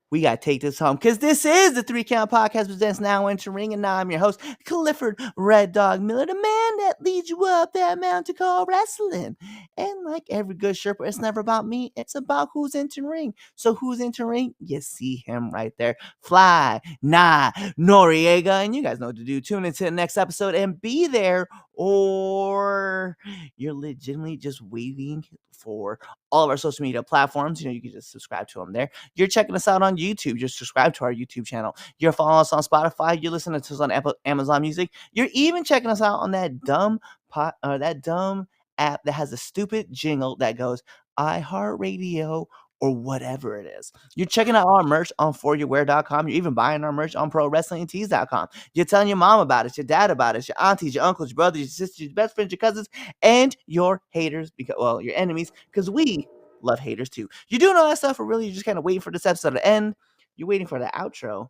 we got to take this home because this is the Three Count Podcast presents Now Entering, and now I'm your host, Clifford Red Dog Miller, the man that leads you up that mountain called wrestling. And like every good Sherpa, it's never about me, it's about who's entering. So who's entering? You see him right there. Fly, nah, Noreaga, and you guys know what to do. Tune into the next episode and be there, or you're legitimately just waiting for all of our social media platforms. You can just subscribe to them there. You're checking us out on YouTube. Just subscribe to our YouTube channel. You're following us on Spotify. You're listening to us on Apple, Amazon Music. You're even checking us out on that dumb that dumb app that has a stupid jingle that goes iHeartRadio or whatever it is. You're checking out our merch on foryourwear.com. You're even buying our merch on prowrestlingtees.com. You're telling your mom about it, your dad about it, your aunties, your uncles, your brothers, your sisters, your best friends, your cousins, and your haters, because well, your enemies, because we love haters too. You're doing all that stuff, or really you're just kind of waiting for this episode to end. You're waiting for the outro,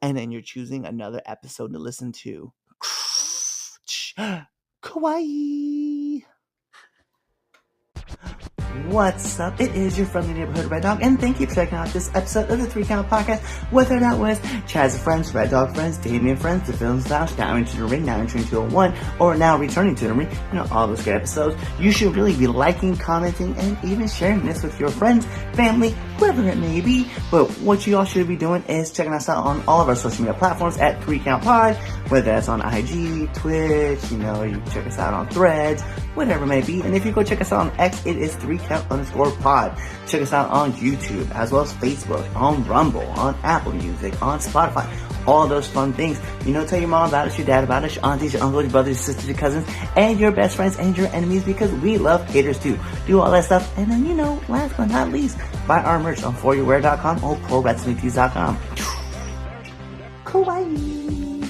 and then you're choosing another episode to listen to. Kawaii. What's up? It is your friendly neighborhood Red Dog, and thank you for checking out this episode of the Three Count Podcast. Whether that was Chaz Friends, Red Dog Friends, Damien Friends, The Films Lounge, Now Entering the Ring, Now Entering 201, or Now Returning to the Ring, all those great episodes, you should really be liking, commenting, and even sharing this with your friends, family, whoever it may be. But what you all should be doing is checking us out on all of our social media platforms at 3Count Pod, whether that's on IG, Twitch, you can check us out on Threads, whatever it may be. And if you go check us out on X, it is 3Count_pod. Check us out on YouTube, as well as Facebook, on Rumble, on Apple Music, on Spotify, all those fun things. Tell your mom about us, your dad about us, your aunties, your uncles, your brothers, your sisters, your cousins, and your best friends and your enemies, because we love haters too. Do all that stuff. And then, last but not least, buy our merch on foryourwear.com or prowrestlingtees.com. Kawaii.